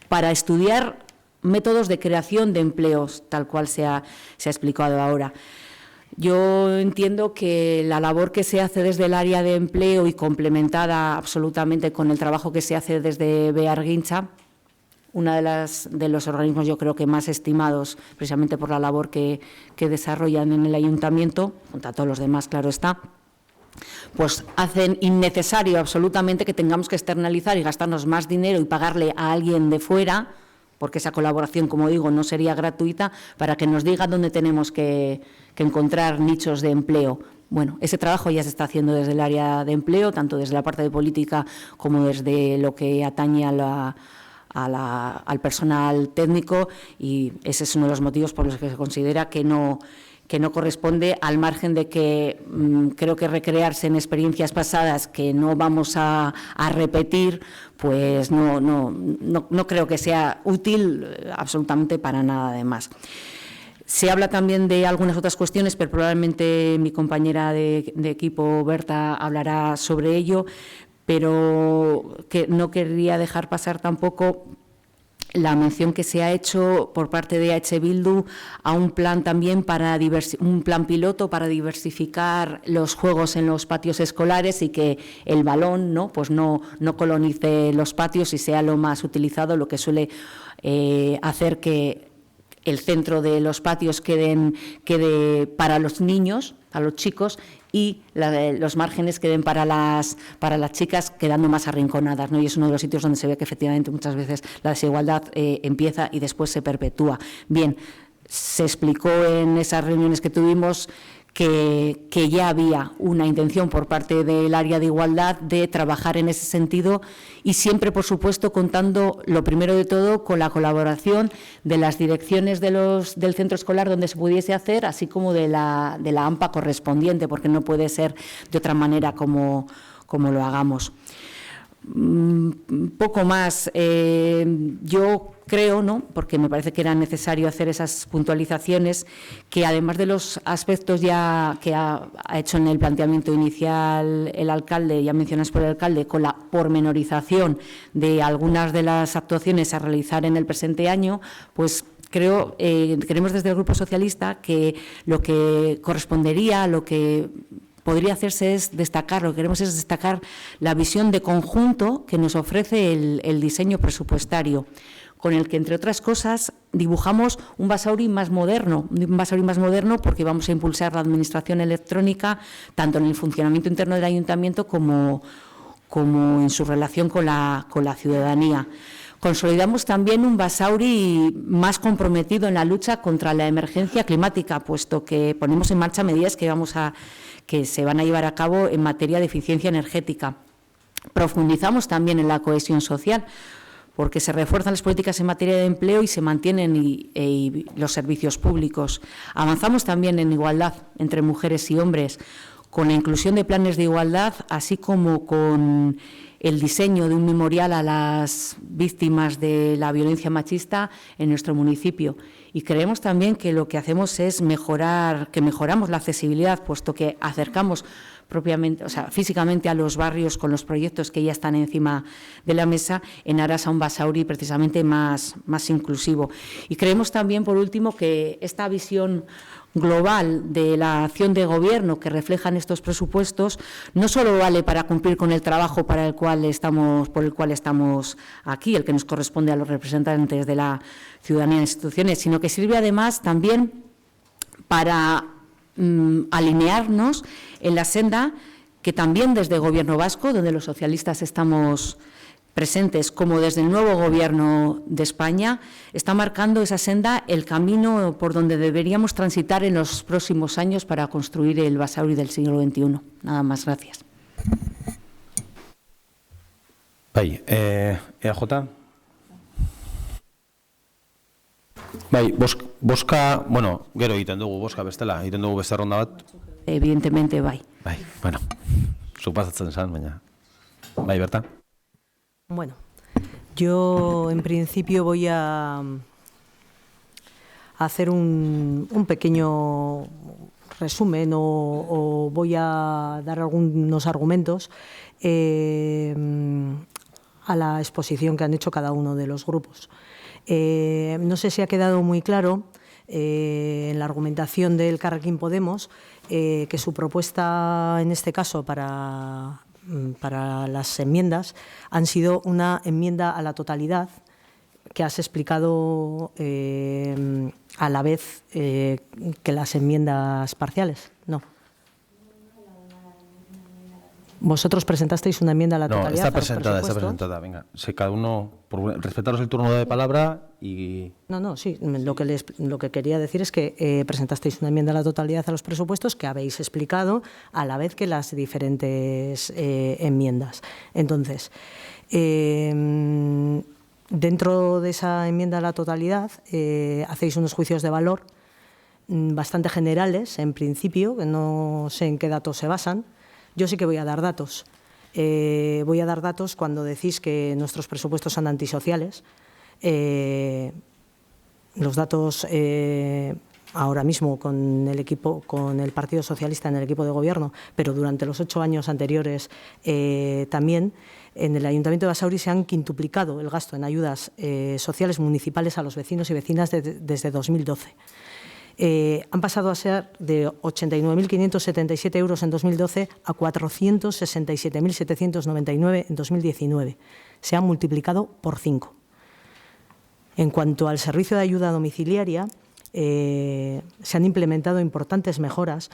para estudiar métodos de creación de empleos, tal cual se ha explicado ahora. Yo entiendo que la labor que se hace desde el área de empleo, y complementada absolutamente con el trabajo que se hace desde Beargintza, una de los organismos, yo creo que más estimados precisamente por la labor que desarrollan en el ayuntamiento, junto a todos los demás, claro está, pues hacen innecesario absolutamente que tengamos que externalizar y gastarnos más dinero y pagarle a alguien de fuera, porque esa colaboración, como digo, no sería gratuita, para que nos diga dónde tenemos que encontrar nichos de empleo. Bueno, ese trabajo ya se está haciendo desde el área de empleo, tanto desde la parte de política como desde lo que atañe al personal técnico, y ese es uno de los motivos por los que se considera que no corresponde, al margen de que creo que recrearse en experiencias pasadas que no vamos a repetir, pues no creo que sea útil absolutamente para nada, además. Se habla también de algunas otras cuestiones, pero probablemente mi compañera de equipo, Berta, hablará sobre ello, pero que no querría dejar pasar tampoco la mención que se ha hecho por parte de H. Bildu a un plan también un plan piloto para diversificar los juegos en los patios escolares, y que el balón no colonice los patios y sea lo más utilizado, lo que suele hacer que el centro de los patios quede para los niños, para los chicos, y los márgenes queden para las chicas, quedando más arrinconadas, ¿no? Y es uno de los sitios donde se ve que efectivamente muchas veces la desigualdad empieza y después se perpetúa. Bien, se explicó en esas reuniones que tuvimos que ya había una intención por parte del área de igualdad de trabajar en ese sentido, y siempre, por supuesto, contando, lo primero de todo, con la colaboración de las direcciones del centro escolar donde se pudiese hacer, así como de la AMPA correspondiente, porque no puede ser de otra manera como lo hagamos. Poco más. Yo creo, ¿no?, porque me parece que era necesario hacer esas puntualizaciones, que además de los aspectos ya que ha hecho en el planteamiento inicial el alcalde, ya mencionados por el alcalde, con la pormenorización de algunas de las actuaciones a realizar en el presente año, pues creemos desde el Grupo Socialista que lo que correspondería, lo que podría hacerse es destacar, lo que queremos es destacar la visión de conjunto que nos ofrece el diseño presupuestario, con el que, entre otras cosas, dibujamos un Basauri más moderno, porque vamos a impulsar la administración electrónica tanto en el funcionamiento interno del ayuntamiento como en su relación con la ciudadanía. Consolidamos también un Basauri más comprometido en la lucha contra la emergencia climática, puesto que ponemos en marcha medidas que se van a llevar a cabo en materia de eficiencia energética. Profundizamos también en la cohesión social, porque se refuerzan las políticas en materia de empleo y se mantienen los servicios públicos. Avanzamos también en igualdad entre mujeres y hombres, con la inclusión de planes de igualdad, así como con el diseño de un memorial a las víctimas de la violencia machista en nuestro municipio. Y creemos también que lo que hacemos es mejoramos la accesibilidad, puesto que acercamos propiamente, físicamente a los barrios con los proyectos que ya están encima de la mesa, en aras a un Basauri precisamente más inclusivo. Y creemos también, por último, que esta visión global de la acción de gobierno que reflejan estos presupuestos no solo vale para cumplir con el trabajo por el cual estamos aquí, el que nos corresponde a los representantes de la ciudadanía e instituciones, sino que sirve además también para alinearnos en la senda que también desde el Gobierno vasco, donde los socialistas estamos presentes, como desde el nuevo Gobierno de España, está marcando esa senda, el camino por donde deberíamos transitar en los próximos años para construir el Basauri del siglo XXI. Nada más, gracias. EAJ. Boska, bueno, gero egiten dugu boska bestela, egiten dugu beste ronda bat. Evidentemente, Bueno, supasatzen zan, baina. Berta. Bueno, yo en principio voy a hacer un pequeño resumen o voy a dar algunos argumentos a la exposición que han hecho cada uno de los grupos. No sé si ha quedado muy claro en la argumentación del Elkarrekin Podemos que su propuesta, en este caso, para las enmiendas, han sido una enmienda a la totalidad que has explicado a la vez que las enmiendas parciales. No. Vosotros presentasteis una enmienda a la totalidad. No, está presentada. Venga, cada uno, respetaros el turno de palabra y... No, sí. Lo que quería decir es que presentasteis una enmienda a la totalidad a los presupuestos que habéis explicado a la vez que las diferentes enmiendas. Entonces, dentro de esa enmienda a la totalidad hacéis unos juicios de valor bastante generales, en principio, que no sé en qué datos se basan. Yo sí que voy a dar datos. Voy a dar datos cuando decís que nuestros presupuestos son antisociales. Los datos ahora mismo con el Partido Socialista en el equipo de gobierno, pero durante los 8 años anteriores también, en el Ayuntamiento de Basauri se han quintuplicado el gasto en ayudas sociales municipales a los vecinos y vecinas desde 2012. Han pasado a ser de 89.577 euros en 2012 a 467.799 en 2019. Se han multiplicado por 5. En cuanto al servicio de ayuda domiciliaria, se han implementado importantes mejoras,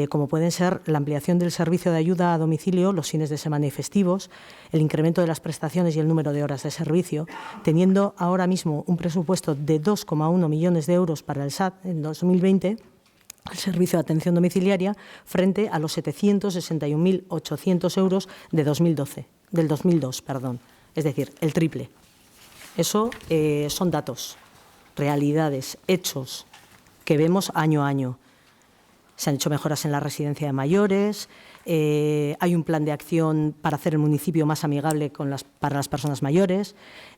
como pueden ser la ampliación del servicio de ayuda a domicilio los fines de semana y festivos, el incremento de las prestaciones y el número de horas de servicio, teniendo ahora mismo un presupuesto de 2,1 millones de euros para el SAT en 2020, el servicio de atención domiciliaria, frente a los 761.800 euros del 2002, es decir, el triple. Eso son datos, realidades, hechos que vemos año a año. se han hecho mejoras en la residencia de mayores, hay un plan de acción para hacer el municipio más amigable para las personas mayores,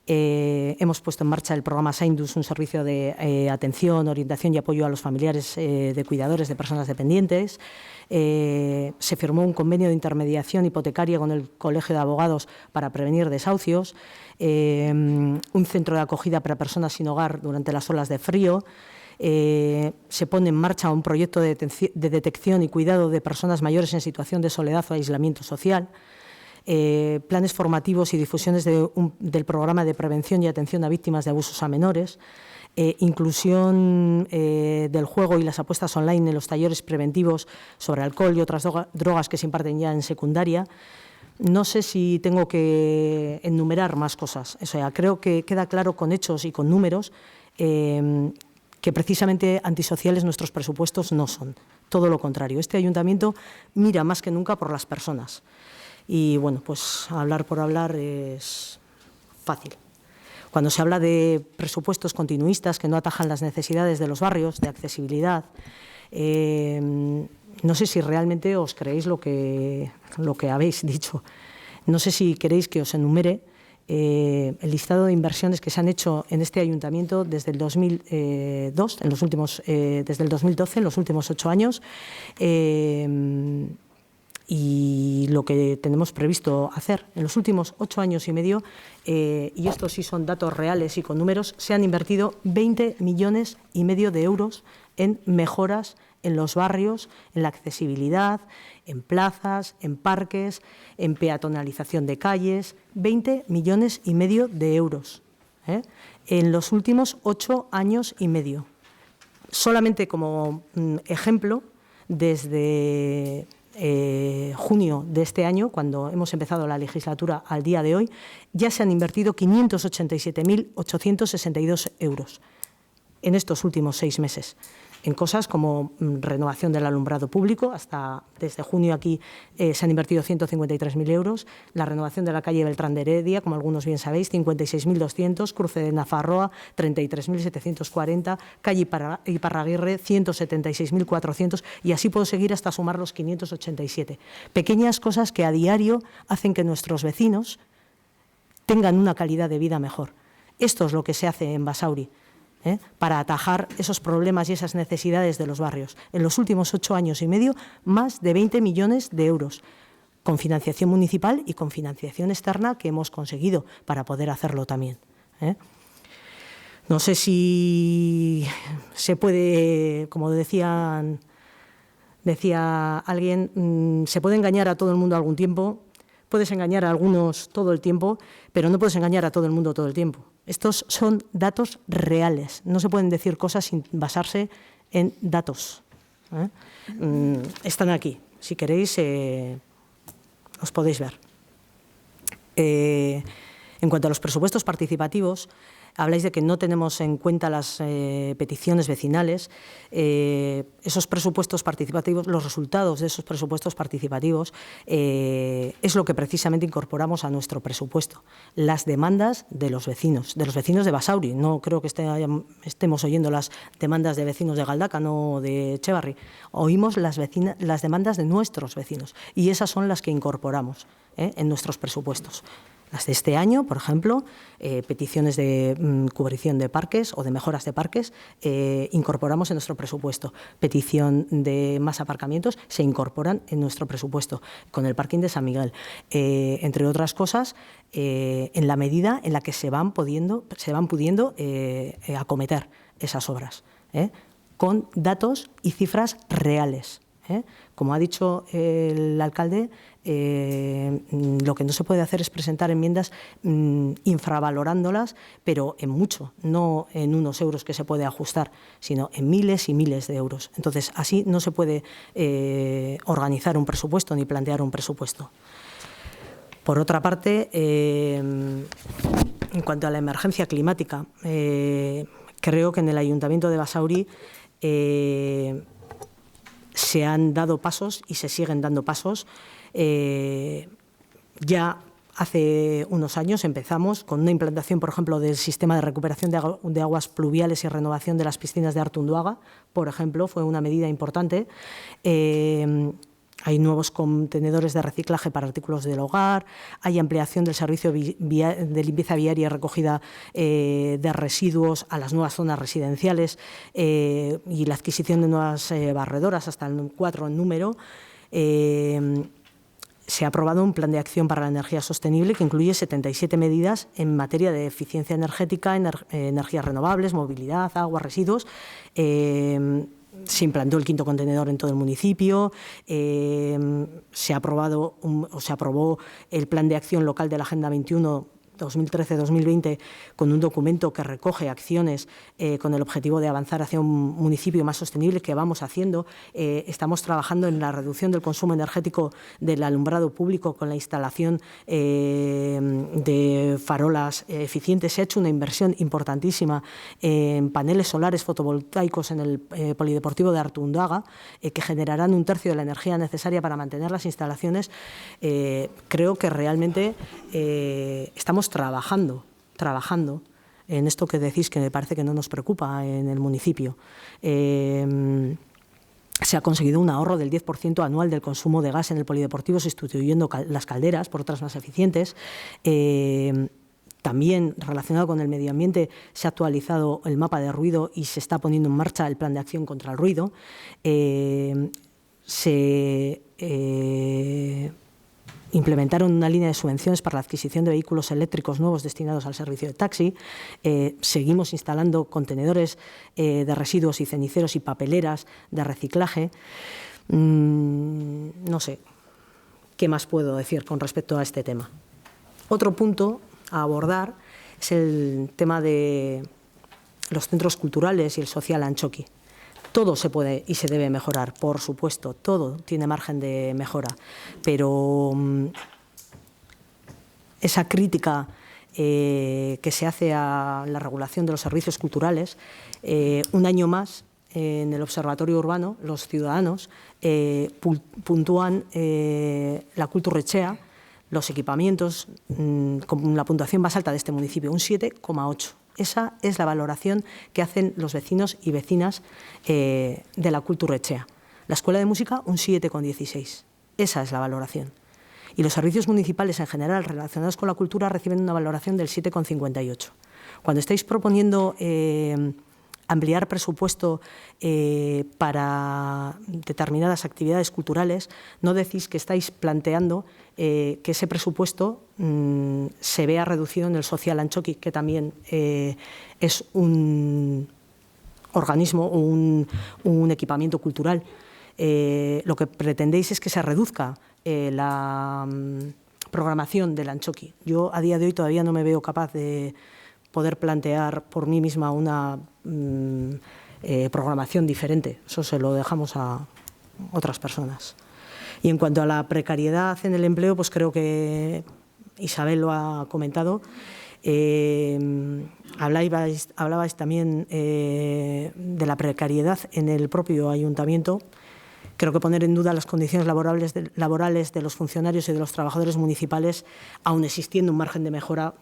hemos puesto en marcha el programa Saindus, un servicio de atención, orientación y apoyo a los familiares de cuidadores de personas dependientes. Se firmó un convenio de intermediación hipotecaria con el Colegio de Abogados para prevenir desahucios, un centro de acogida para personas sin hogar durante las olas de frío. Se pone en marcha un proyecto de detección y cuidado de personas mayores en situación de soledad o aislamiento social, planes formativos y difusiones del programa de prevención y atención a víctimas de abusos a menores, inclusión del juego y las apuestas online en los talleres preventivos sobre alcohol y otras drogas que se imparten ya en secundaria. No sé si tengo que enumerar más cosas. O sea, creo que queda claro con hechos y con números que precisamente antisociales nuestros presupuestos no son. Todo lo contrario. Este ayuntamiento mira más que nunca por las personas. Y, bueno, pues hablar por hablar es fácil. Cuando se habla de presupuestos continuistas que no atajan las necesidades de los barrios, de accesibilidad, no sé si realmente os creéis lo que habéis dicho. No sé si queréis que os enumere el listado de inversiones que se han hecho en este ayuntamiento desde el 2012, en los últimos 8 años, y lo que tenemos previsto hacer. En los últimos 8 años y medio, y estos sí son datos reales y con números, se han invertido 20,5 millones de euros en mejoras en los barrios, en la accesibilidad, en plazas, en parques, en peatonalización de calles, 20,5 millones de euros en los últimos 8 años y medio. Solamente como ejemplo, desde junio de este año, cuando hemos empezado la legislatura al día de hoy, ya se han invertido 587.862 euros en estos últimos 6 meses. En cosas como renovación del alumbrado público, desde junio aquí se han invertido 153.000 euros, la renovación de la calle Beltrán de Heredia, como algunos bien sabéis, 56.200, cruce de Nafarroa, 33.740, calle Iparraguirre, 176.400, y así puedo seguir hasta sumar los 587. Pequeñas cosas que a diario hacen que nuestros vecinos tengan una calidad de vida mejor. Esto es lo que se hace en Basauri, para atajar esos problemas y esas necesidades de los barrios. En los últimos 8 años y medio, más de 20 millones de euros, con financiación municipal y con financiación externa que hemos conseguido para poder hacerlo también. No sé si se puede, como decía alguien, se puede engañar a todo el mundo algún tiempo, puedes engañar a algunos todo el tiempo, pero no puedes engañar a todo el mundo todo el tiempo. Estos son datos reales, no se pueden decir cosas sin basarse en datos. Están aquí, si queréis os podéis ver. En cuanto a los presupuestos participativos, habláis de que no tenemos en cuenta las peticiones vecinales. Esos presupuestos participativos, los resultados de esos presupuestos participativos es lo que precisamente incorporamos a nuestro presupuesto. Las demandas de los vecinos de Basauri. No creo que estemos oyendo las demandas de vecinos de Galdakao o de Etxebarri. Oímos las demandas de nuestros vecinos y esas son las que incorporamos en nuestros presupuestos. Las de este año, por ejemplo, peticiones de cubrición de parques o de mejoras de parques, incorporamos en nuestro presupuesto. Petición de más aparcamientos se incorporan en nuestro presupuesto, con el parking de San Miguel. Entre otras cosas, en la medida en la que se van pudiendo acometer esas obras, con datos y cifras reales. Como ha dicho el alcalde, lo que no se puede hacer es presentar enmiendas infravalorándolas, pero en mucho, no en unos euros que se puede ajustar, sino en miles y miles de euros. Entonces, así no se puede organizar un presupuesto ni plantear un presupuesto. Por otra parte, en cuanto a la emergencia climática, creo que en el Ayuntamiento de Basauri se han dado pasos y se siguen dando pasos. Ya Hace unos años empezamos con una implantación, por ejemplo, del sistema de recuperación de aguas pluviales y renovación de las piscinas de Artunduaga, por ejemplo, fue una medida importante. Hay nuevos contenedores de reciclaje para artículos del hogar, hay ampliación del servicio de limpieza viaria y recogida de residuos a las nuevas zonas residenciales y la adquisición de nuevas barredoras, hasta el 4 en número. Se ha aprobado un plan de acción para la energía sostenible que incluye 77 medidas en materia de eficiencia energética, energías renovables, movilidad, agua, residuos. Se implantó el 5.º contenedor en todo el municipio, se aprobó el plan de acción local de la Agenda 21 2013-2020 con un documento que recoge acciones con el objetivo de avanzar hacia un municipio más sostenible que vamos haciendo. Estamos trabajando en la reducción del consumo energético del alumbrado público con la instalación de farolas eficientes. Se ha hecho una inversión importantísima en paneles solares fotovoltaicos en el Polideportivo de Artunduaga que generarán 1/3 de la energía necesaria para mantener las instalaciones. Creo que realmente estamos trabajando en esto que decís que me parece que no nos preocupa en el municipio. Se ha conseguido un ahorro del 10% anual del consumo de gas en el polideportivo, sustituyendo las calderas por otras más eficientes. También, relacionado con el medio ambiente, se ha actualizado el mapa de ruido y se está poniendo en marcha el plan de acción contra el ruido. Implementaron una línea de subvenciones para la adquisición de vehículos eléctricos nuevos destinados al servicio de taxi. Seguimos instalando contenedores de residuos y ceniceros y papeleras de reciclaje. No sé qué más puedo decir con respecto a este tema. Otro punto a abordar es el tema de los centros culturales y el social Antxoki. Todo se puede y se debe mejorar, por supuesto, todo tiene margen de mejora, pero esa crítica que se hace a la regulación de los servicios culturales, un año más en el Observatorio Urbano, los ciudadanos puntúan la Kulturretxea, los equipamientos, con la puntuación más alta de este municipio, un 7,8. Esa es la valoración que hacen los vecinos y vecinas de la Kulturretxea. La Escuela de Música, un 7,16. Esa es la valoración. Y los servicios municipales en general relacionados con la cultura reciben una valoración del 7,58. Cuando estáis proponiendo ampliar presupuesto para determinadas actividades culturales, no decís que estáis planteando que ese presupuesto se vea reducido en el social Antxoki, que también es un organismo o un equipamiento cultural. Lo que pretendéis es que se reduzca la programación del Antxoki. Yo a día de hoy todavía no me veo capaz de poder plantear por mí misma una programación diferente. Eso se lo dejamos a otras personas. Y en cuanto a la precariedad en el empleo, pues creo que Isabel lo ha comentado. Hablabais también de la precariedad en el propio ayuntamiento. Creo que poner en duda las condiciones laborales de los funcionarios y de los trabajadores municipales, aun existiendo un margen de mejora,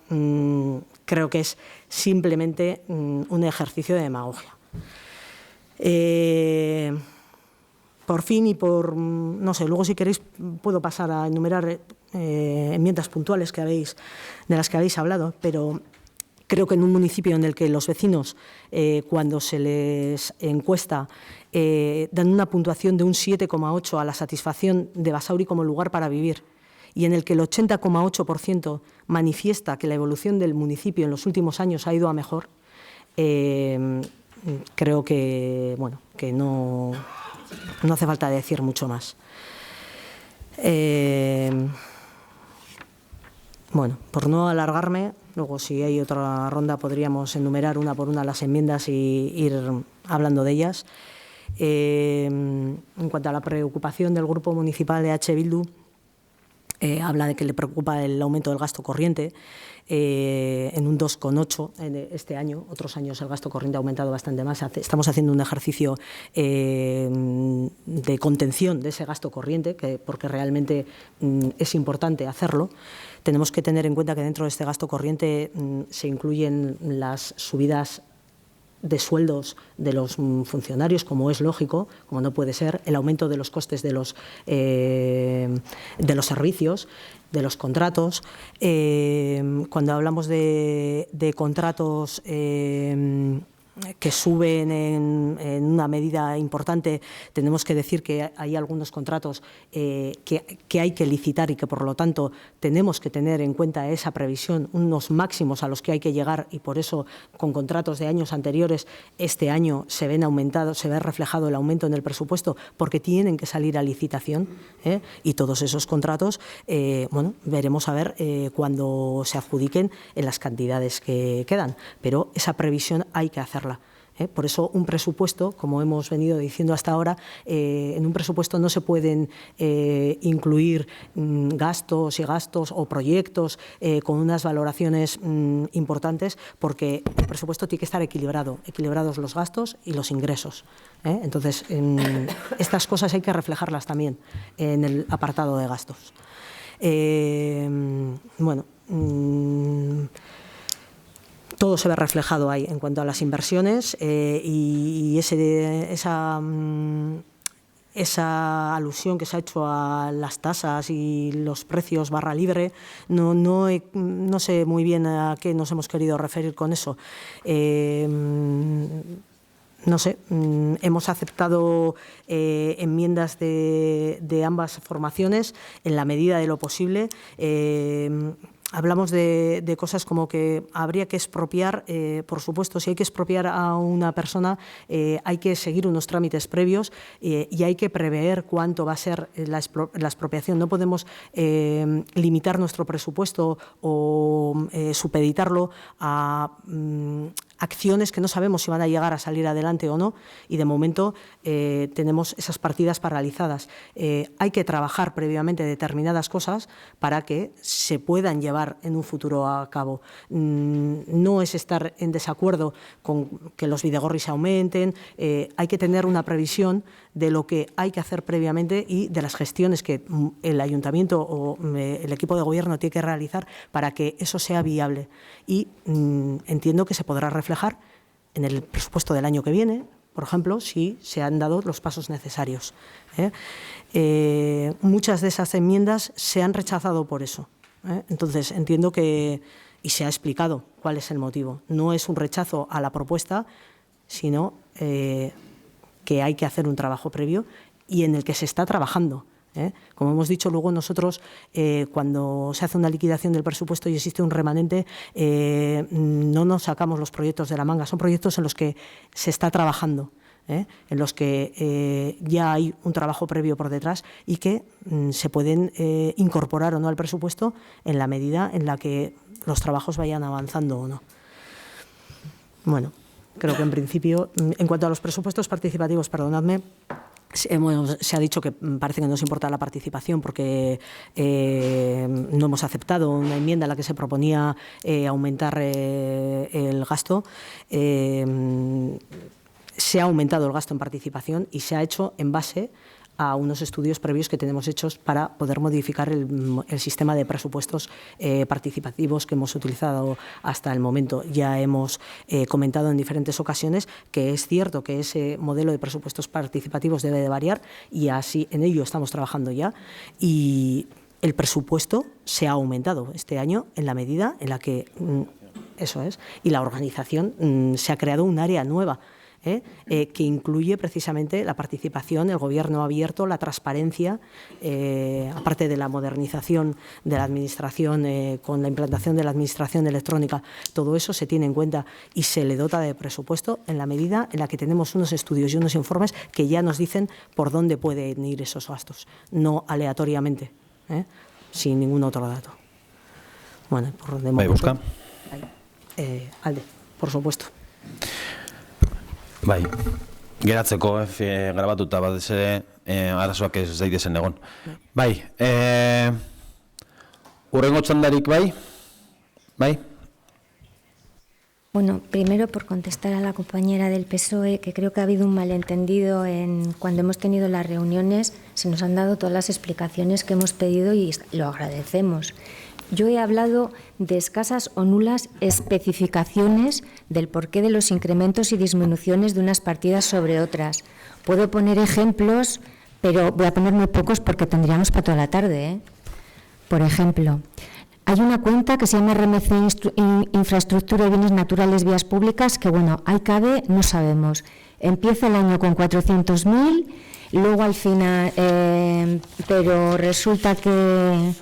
creo que es simplemente un ejercicio de demagogia. Por fin y por, no sé, luego si queréis puedo pasar a enumerar enmiendas puntuales de las que habéis hablado, pero creo que en un municipio en el que los vecinos, cuando se les encuesta, dan una puntuación de un 7,8 a la satisfacción de Basauri como lugar para vivir, y en el que el 80,8% manifiesta que la evolución del municipio en los últimos años ha ido a mejor, creo que, bueno, que no hace falta decir mucho más. Bueno, por no alargarme, luego si hay otra ronda podríamos enumerar una por una las enmiendas y ir hablando de ellas. En cuanto a la preocupación del Grupo Municipal de H. Bildu, habla de que le preocupa el aumento del gasto corriente, en un 2,8 este año. Otros años el gasto corriente ha aumentado bastante más. Estamos haciendo un ejercicio de contención de ese gasto corriente, porque realmente es importante hacerlo. Tenemos que tener en cuenta que dentro de este gasto corriente se incluyen las subidas de sueldos de los funcionarios, como es lógico, como no puede ser, el aumento de los costes de los servicios, de los contratos. Cuando hablamos de contratos que suben en una medida importante, tenemos que decir que hay algunos contratos que hay que licitar y que, por lo tanto, tenemos que tener en cuenta esa previsión, unos máximos a los que hay que llegar, y por eso, con contratos de años anteriores, este año se ve reflejado el aumento en el presupuesto, porque tienen que salir a licitación, y todos esos contratos, bueno, veremos a ver cuando se adjudiquen en las cantidades que quedan, pero esa previsión hay que hacerla. Por eso un presupuesto, como hemos venido diciendo hasta ahora, en un presupuesto no se pueden incluir gastos y gastos o proyectos con unas valoraciones importantes, porque el presupuesto tiene que estar equilibrados los gastos y los ingresos. Entonces, estas cosas hay que reflejarlas también en el apartado de gastos. Bueno, todo se ve reflejado ahí en cuanto a las inversiones, y esa alusión que se ha hecho a las tasas y los precios barra libre, no sé muy bien a qué nos hemos querido referir con eso. No sé, hemos aceptado enmiendas de ambas formaciones en la medida de lo posible. Hablamos de cosas como que habría que expropiar, por supuesto, si hay que expropiar a una persona, hay que seguir unos trámites previos y hay que prever cuánto va a ser la expropiación. No podemos limitar nuestro presupuesto o supeditarlo a acciones que no sabemos si van a llegar a salir adelante o no, y de momento tenemos esas partidas paralizadas. Hay que trabajar previamente determinadas cosas para que se puedan llevar en un futuro a cabo. No es estar en desacuerdo con que los bidegorris se aumenten, hay que tener una previsión de lo que hay que hacer previamente y de las gestiones que el ayuntamiento o el equipo de gobierno tiene que realizar para que eso sea viable. Y entiendo que se podrá reflejar en el presupuesto del año que viene, por ejemplo, si se han dado los pasos necesarios. Muchas de esas enmiendas se han rechazado por eso. Entonces, entiendo que, y se ha explicado cuál es el motivo. No es un rechazo a la propuesta, sino que hay que hacer un trabajo previo y en el que se está trabajando. Como hemos dicho, luego nosotros, cuando se hace una liquidación del presupuesto y existe un remanente, no nos sacamos los proyectos de la manga. Son proyectos en los que se está trabajando, en los que ya hay un trabajo previo por detrás y que se pueden incorporar o no al presupuesto en la medida en la que los trabajos vayan avanzando o no. Bueno, creo que en principio, en cuanto a los presupuestos participativos, perdonadme, se ha dicho que parece que nos importa la participación porque no hemos aceptado una enmienda en la que se proponía aumentar el gasto. Se ha aumentado el gasto en participación y se ha hecho en base a unos estudios previos que tenemos hechos para poder modificar el sistema de presupuestos participativos que hemos utilizado hasta el momento. Ya hemos comentado en diferentes ocasiones que es cierto que ese modelo de presupuestos participativos debe de variar y así en ello estamos trabajando ya, y el presupuesto se ha aumentado este año en la medida en la que eso es, y la organización se ha creado un área nueva que incluye precisamente la participación, el gobierno abierto, la transparencia, aparte de la modernización de la administración con la implantación de la administración electrónica. Todo eso se tiene en cuenta y se le dota de presupuesto en la medida en la que tenemos unos estudios y unos informes que ya nos dicen por dónde pueden ir esos gastos, no aleatoriamente, sin ningún otro dato. Bueno, por de momento, Alde, por supuesto. Bai, geratzeko grabatuta batez ere arazoak ez daitezen egon. Bai, Hurrengo txandarik bai? Bai? Bueno, primero por contestar a la compañera del PSOE, que creo que ha habido un malentendido cuando hemos tenido las reuniones, se nos han dado todas las explicaciones que hemos pedido y lo agradecemos. Yo he hablado de escasas o nulas especificaciones del porqué de los incrementos y disminuciones de unas partidas sobre otras. Puedo poner ejemplos, pero voy a poner muy pocos porque tendríamos para toda la tarde, ¿eh? Por ejemplo, hay una cuenta que se llama RMC Infraestructura y Bienes Naturales Vías Públicas, que bueno, ahí cabe, no sabemos. Empieza el año con 400.000, luego al final, pero resulta que...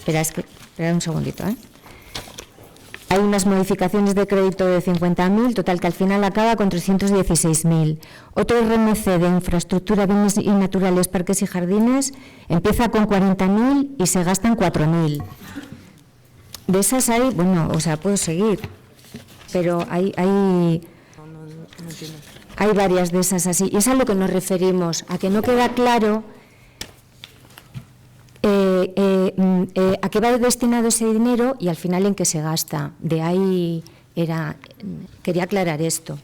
Espera un segundito, ¿eh? Hay unas modificaciones de crédito de 50.000, total que al final acaba con 316.000. Otro RMC de Infraestructura, Bienes y Naturales, Parques y Jardines empieza con 40.000 y se gastan 4.000. De esas hay, bueno, o sea, puedo seguir, pero hay varias de esas así. Y es a lo que nos referimos, a que no queda claro a qué va destinado ese dinero y al final en qué se gasta. De ahí quería aclarar esto.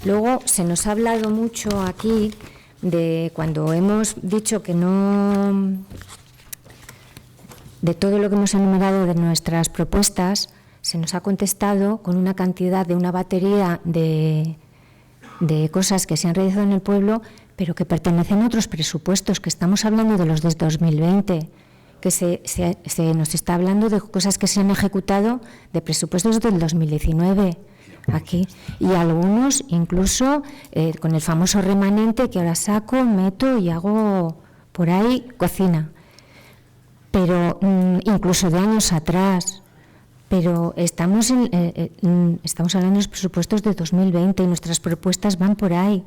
Luego se nos ha hablado mucho aquí de cuando hemos dicho que no, de todo lo que hemos enumerado de nuestras propuestas, se nos ha contestado con una cantidad de una batería de cosas que se han realizado en el pueblo, pero que pertenecen a otros presupuestos, que estamos hablando de los de 2020, que se nos está hablando de cosas que se han ejecutado de presupuestos del 2019 aquí, y algunos incluso con el famoso remanente que ahora saco, meto y hago por ahí cocina, pero incluso de años atrás. Pero estamos hablando de los presupuestos de 2020 y nuestras propuestas van por ahí.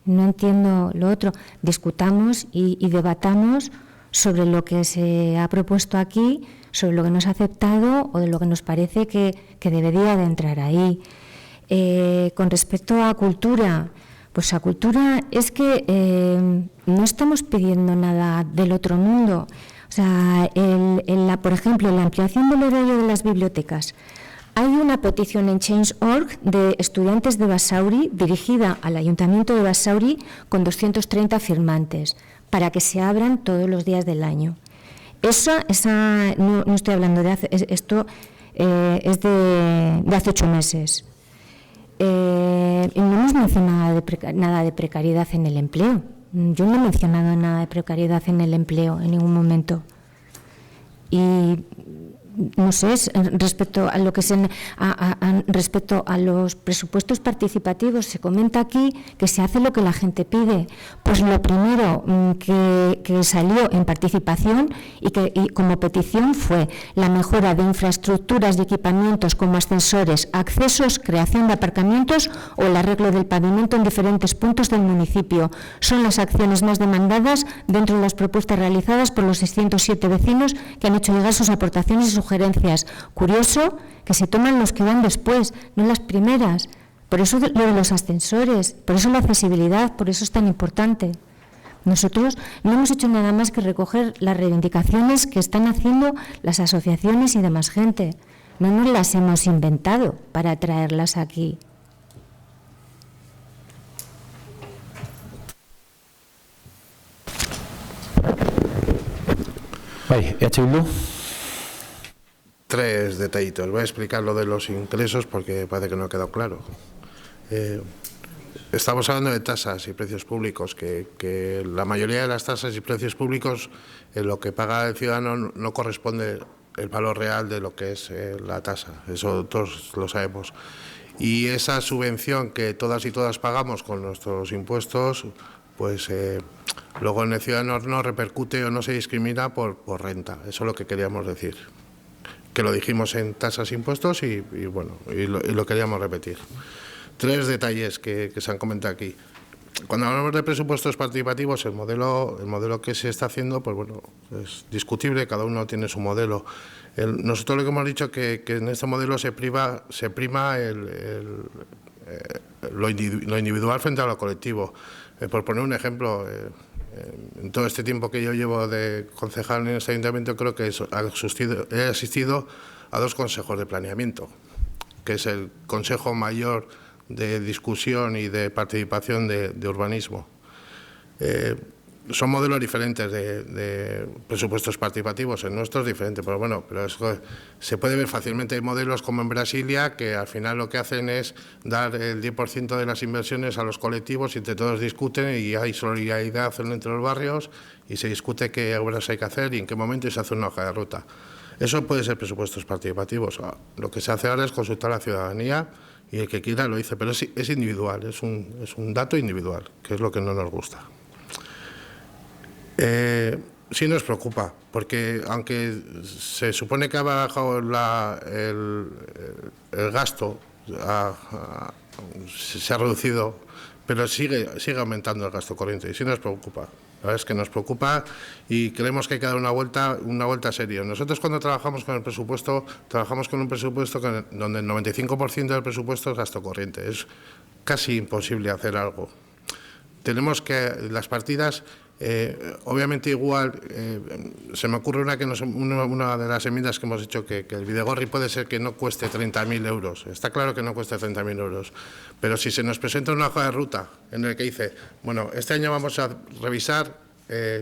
No entiendo lo otro. Discutamos y debatamos sobre lo que se ha propuesto aquí, sobre lo que nos ha aceptado o de lo que nos parece que debería de entrar ahí. Con respecto a cultura, pues a cultura es que no estamos pidiendo nada del otro mundo. O sea, por ejemplo, en la ampliación del horario de las bibliotecas, hay una petición en Change.org de estudiantes de Basauri dirigida al Ayuntamiento de Basauri con 230 firmantes para que se abran todos los días del año. No estoy hablando de esto es de hace 8 meses. Y no hemos mencionado nada de precariedad en el empleo. Yo no he mencionado nada de precariedad en el empleo en ningún momento. Y no sé, respecto a lo que respecto a los presupuestos participativos, se comenta aquí que se hace lo que la gente pide. Pues lo primero que salió en participación y como petición fue la mejora de infraestructuras y equipamientos como ascensores, accesos, creación de aparcamientos o el arreglo del pavimento en diferentes puntos del municipio. Son las acciones más demandadas dentro de las propuestas realizadas por los 607 vecinos que han hecho llegar sus aportaciones y sugerencias. Curioso que se toman los que van después, no las primeras. Por eso lo de los ascensores, por eso la accesibilidad, por eso es tan importante. Nosotros no hemos hecho nada más que recoger las reivindicaciones que están haciendo las asociaciones y demás gente. No nos las hemos inventado para traerlas aquí. Bai, Bildu. 3 detallitos. Voy a explicar lo de los ingresos porque parece que no ha quedado claro. Estamos hablando de tasas y precios públicos, que la mayoría de las tasas y precios públicos, lo que paga el ciudadano no corresponde el valor real de lo que es la tasa. Eso todos lo sabemos. Y esa subvención que todas y todas pagamos con nuestros impuestos, pues luego en el ciudadano no repercute o no se discrimina por renta. Eso es lo que queríamos decir. Que lo dijimos en tasas e impuestos y lo queríamos repetir. 3 detalles que se han comentado aquí. Cuando hablamos de presupuestos participativos, el modelo que se está haciendo, pues bueno, es discutible, cada uno tiene su modelo. Nosotros lo que hemos dicho que en este modelo se prima lo individual frente a lo colectivo. Por poner un ejemplo, en todo este tiempo que yo llevo de concejal en este ayuntamiento, creo que he asistido a 2 consejos de planeamiento, que es el Consejo Mayor de Discusión y de Participación de Urbanismo. Son modelos diferentes de presupuestos participativos, el nuestro es diferente, pero bueno, se puede ver fácilmente. Hay modelos como en Brasilia que al final lo que hacen es dar el 10% de las inversiones a los colectivos y entre todos discuten y hay solidaridad entre los barrios y se discute qué obras hay que hacer y en qué momento y se hace una hoja de ruta. Eso puede ser presupuestos participativos. Lo que se hace ahora es consultar a la ciudadanía y el que quiera lo dice, pero es individual, es un dato individual, que es lo que no nos gusta. Sí nos preocupa, porque aunque se supone que ha bajado el gasto, se ha reducido, pero sigue aumentando el gasto corriente y sí nos preocupa. La verdad es que nos preocupa y creemos que hay que dar una vuelta seria. Nosotros cuando trabajamos con el presupuesto, trabajamos con un presupuesto donde el 95% del presupuesto es gasto corriente. Es casi imposible hacer algo. Tenemos que las partidas... obviamente igual, se me ocurre una de las enmiendas que hemos hecho que el Bidegorri puede ser que no cueste 30.000 euros. Está claro que no cueste 30.000 euros, pero si se nos presenta una hoja de ruta en el que dice, bueno, este año vamos a revisar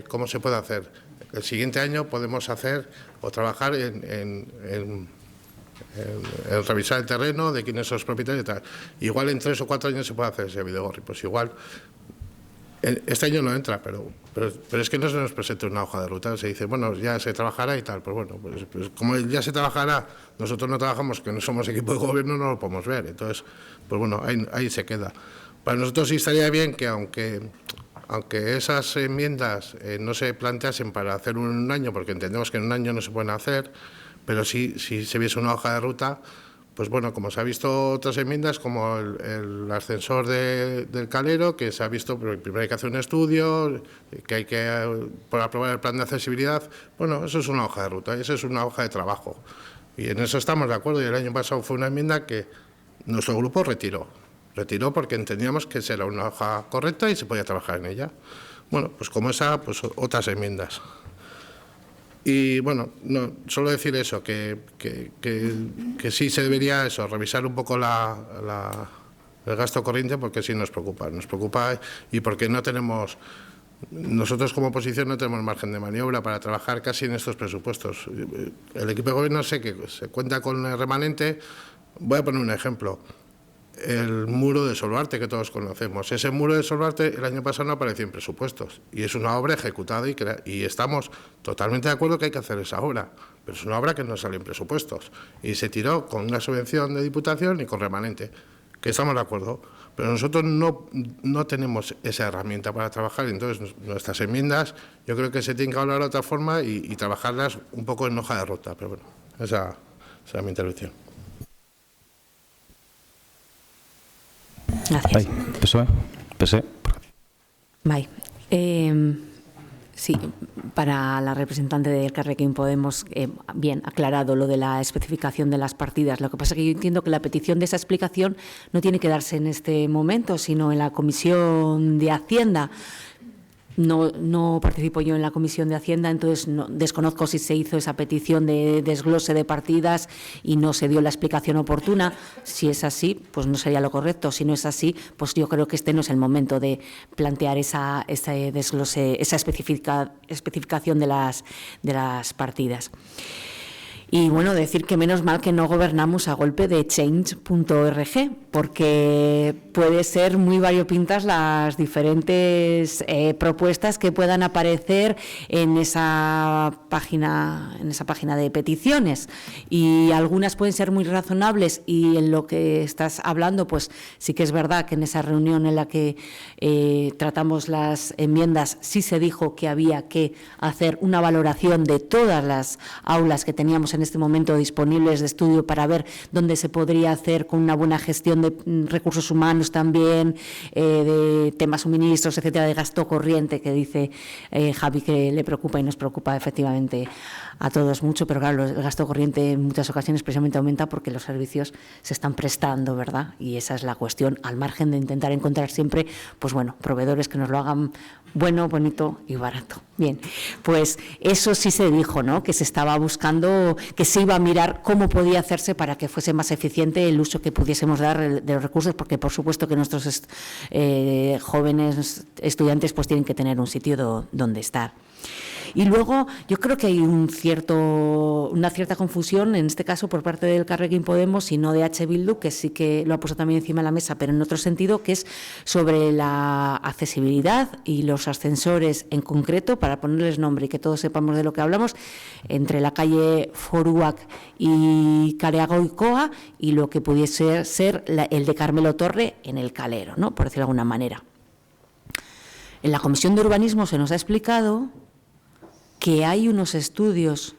cómo se puede hacer, el siguiente año podemos hacer o trabajar en revisar el terreno de quiénes son los propietarios y tal. Igual en 3 o 4 años se puede hacer ese Bidegorri, pues igual... Este año no entra, pero es que no se nos presenta una hoja de ruta. Se dice, bueno, ya se trabajará y tal. Pues bueno, pues como ya se trabajará, nosotros no trabajamos, que no somos equipo de gobierno, no lo podemos ver. Entonces, pues bueno, ahí se queda. Para nosotros sí estaría bien que aunque esas enmiendas no se planteasen para hacer un año, porque entendemos que en un año no se pueden hacer, pero sí se viese una hoja de ruta. Pues bueno, como se ha visto otras enmiendas, como el ascensor del Calero, que se ha visto, pero primero hay que hacer un estudio, que hay que por aprobar el plan de accesibilidad. Bueno, eso es una hoja de ruta, eso es una hoja de trabajo. Y en eso estamos de acuerdo. Y el año pasado fue una enmienda que nuestro grupo retiró porque entendíamos que era una hoja correcta y se podía trabajar en ella. Bueno, pues como esa, pues otras enmiendas. Y bueno, no, solo decir eso, que sí se debería revisar un poco el gasto corriente, porque sí nos preocupa y porque no tenemos, nosotros como oposición no tenemos margen de maniobra para trabajar casi en estos presupuestos. El equipo de gobierno sé que se cuenta con el remanente. Voy a poner un ejemplo. El muro de Solvarte, que todos conocemos. Ese muro de Solvarte el año pasado no apareció en presupuestos y es una obra ejecutada y estamos totalmente de acuerdo que hay que hacer esa obra, pero es una obra que no sale en presupuestos y se tiró con una subvención de Diputación y con remanente, que estamos de acuerdo, pero nosotros no tenemos esa herramienta para trabajar. Entonces nuestras enmiendas yo creo que se tienen que hablar de otra forma y trabajarlas un poco en hoja de ruta, pero bueno, esa es mi intervención. Gracias. PSE. Bye. Sí, para la representante de Elkarrekin Podemos, bien aclarado lo de la especificación de las partidas. Lo que pasa es que yo entiendo que la petición de esa explicación no tiene que darse en este momento, sino en la Comisión de Hacienda. No participo yo en la Comisión de Hacienda, entonces desconozco si se hizo esa petición de desglose de partidas y no se dio la explicación oportuna. Si es así, pues no sería lo correcto. Si no es así, pues yo creo que este no es el momento de plantear ese desglose, esa especificación de las partidas. Y bueno, decir que menos mal que no gobernamos a golpe de change.org, porque puede ser muy variopintas las diferentes propuestas que puedan aparecer en esa página de peticiones, y algunas pueden ser muy razonables, y en lo que estás hablando, pues sí que es verdad que en esa reunión en la que tratamos las enmiendas sí se dijo que había que hacer una valoración de todas las aulas que teníamos en este momento disponibles de estudio para ver dónde se podría hacer con una buena gestión de recursos humanos también, de temas suministros, etcétera, de gasto corriente, que dice Javi que le preocupa y nos preocupa efectivamente a todos mucho, pero claro, el gasto corriente en muchas ocasiones precisamente aumenta porque los servicios se están prestando, ¿verdad? Y esa es la cuestión, al margen de intentar encontrar siempre, pues bueno, proveedores que nos lo hagan bueno, bonito y barato. Bien, pues eso sí se dijo, ¿no? Que se estaba buscando, que se iba a mirar cómo podía hacerse para que fuese más eficiente el uso que pudiésemos dar de los recursos, porque por supuesto que nuestros jóvenes estudiantes pues tienen que tener un sitio donde estar. Y luego yo creo que hay una cierta confusión, en este caso por parte del Elkarrekin Podemos y no de H. Bildu, que sí que lo ha puesto también encima de la mesa, pero en otro sentido, que es sobre la accesibilidad y los ascensores en concreto, para ponerles nombre y que todos sepamos de lo que hablamos, entre la calle Foruac y Careagoicoa y lo que pudiese ser el de Carmelo Torre en el Calero, ¿no? Por decirlo de alguna manera. En la Comisión de Urbanismo se nos ha explicado que hay unos estudios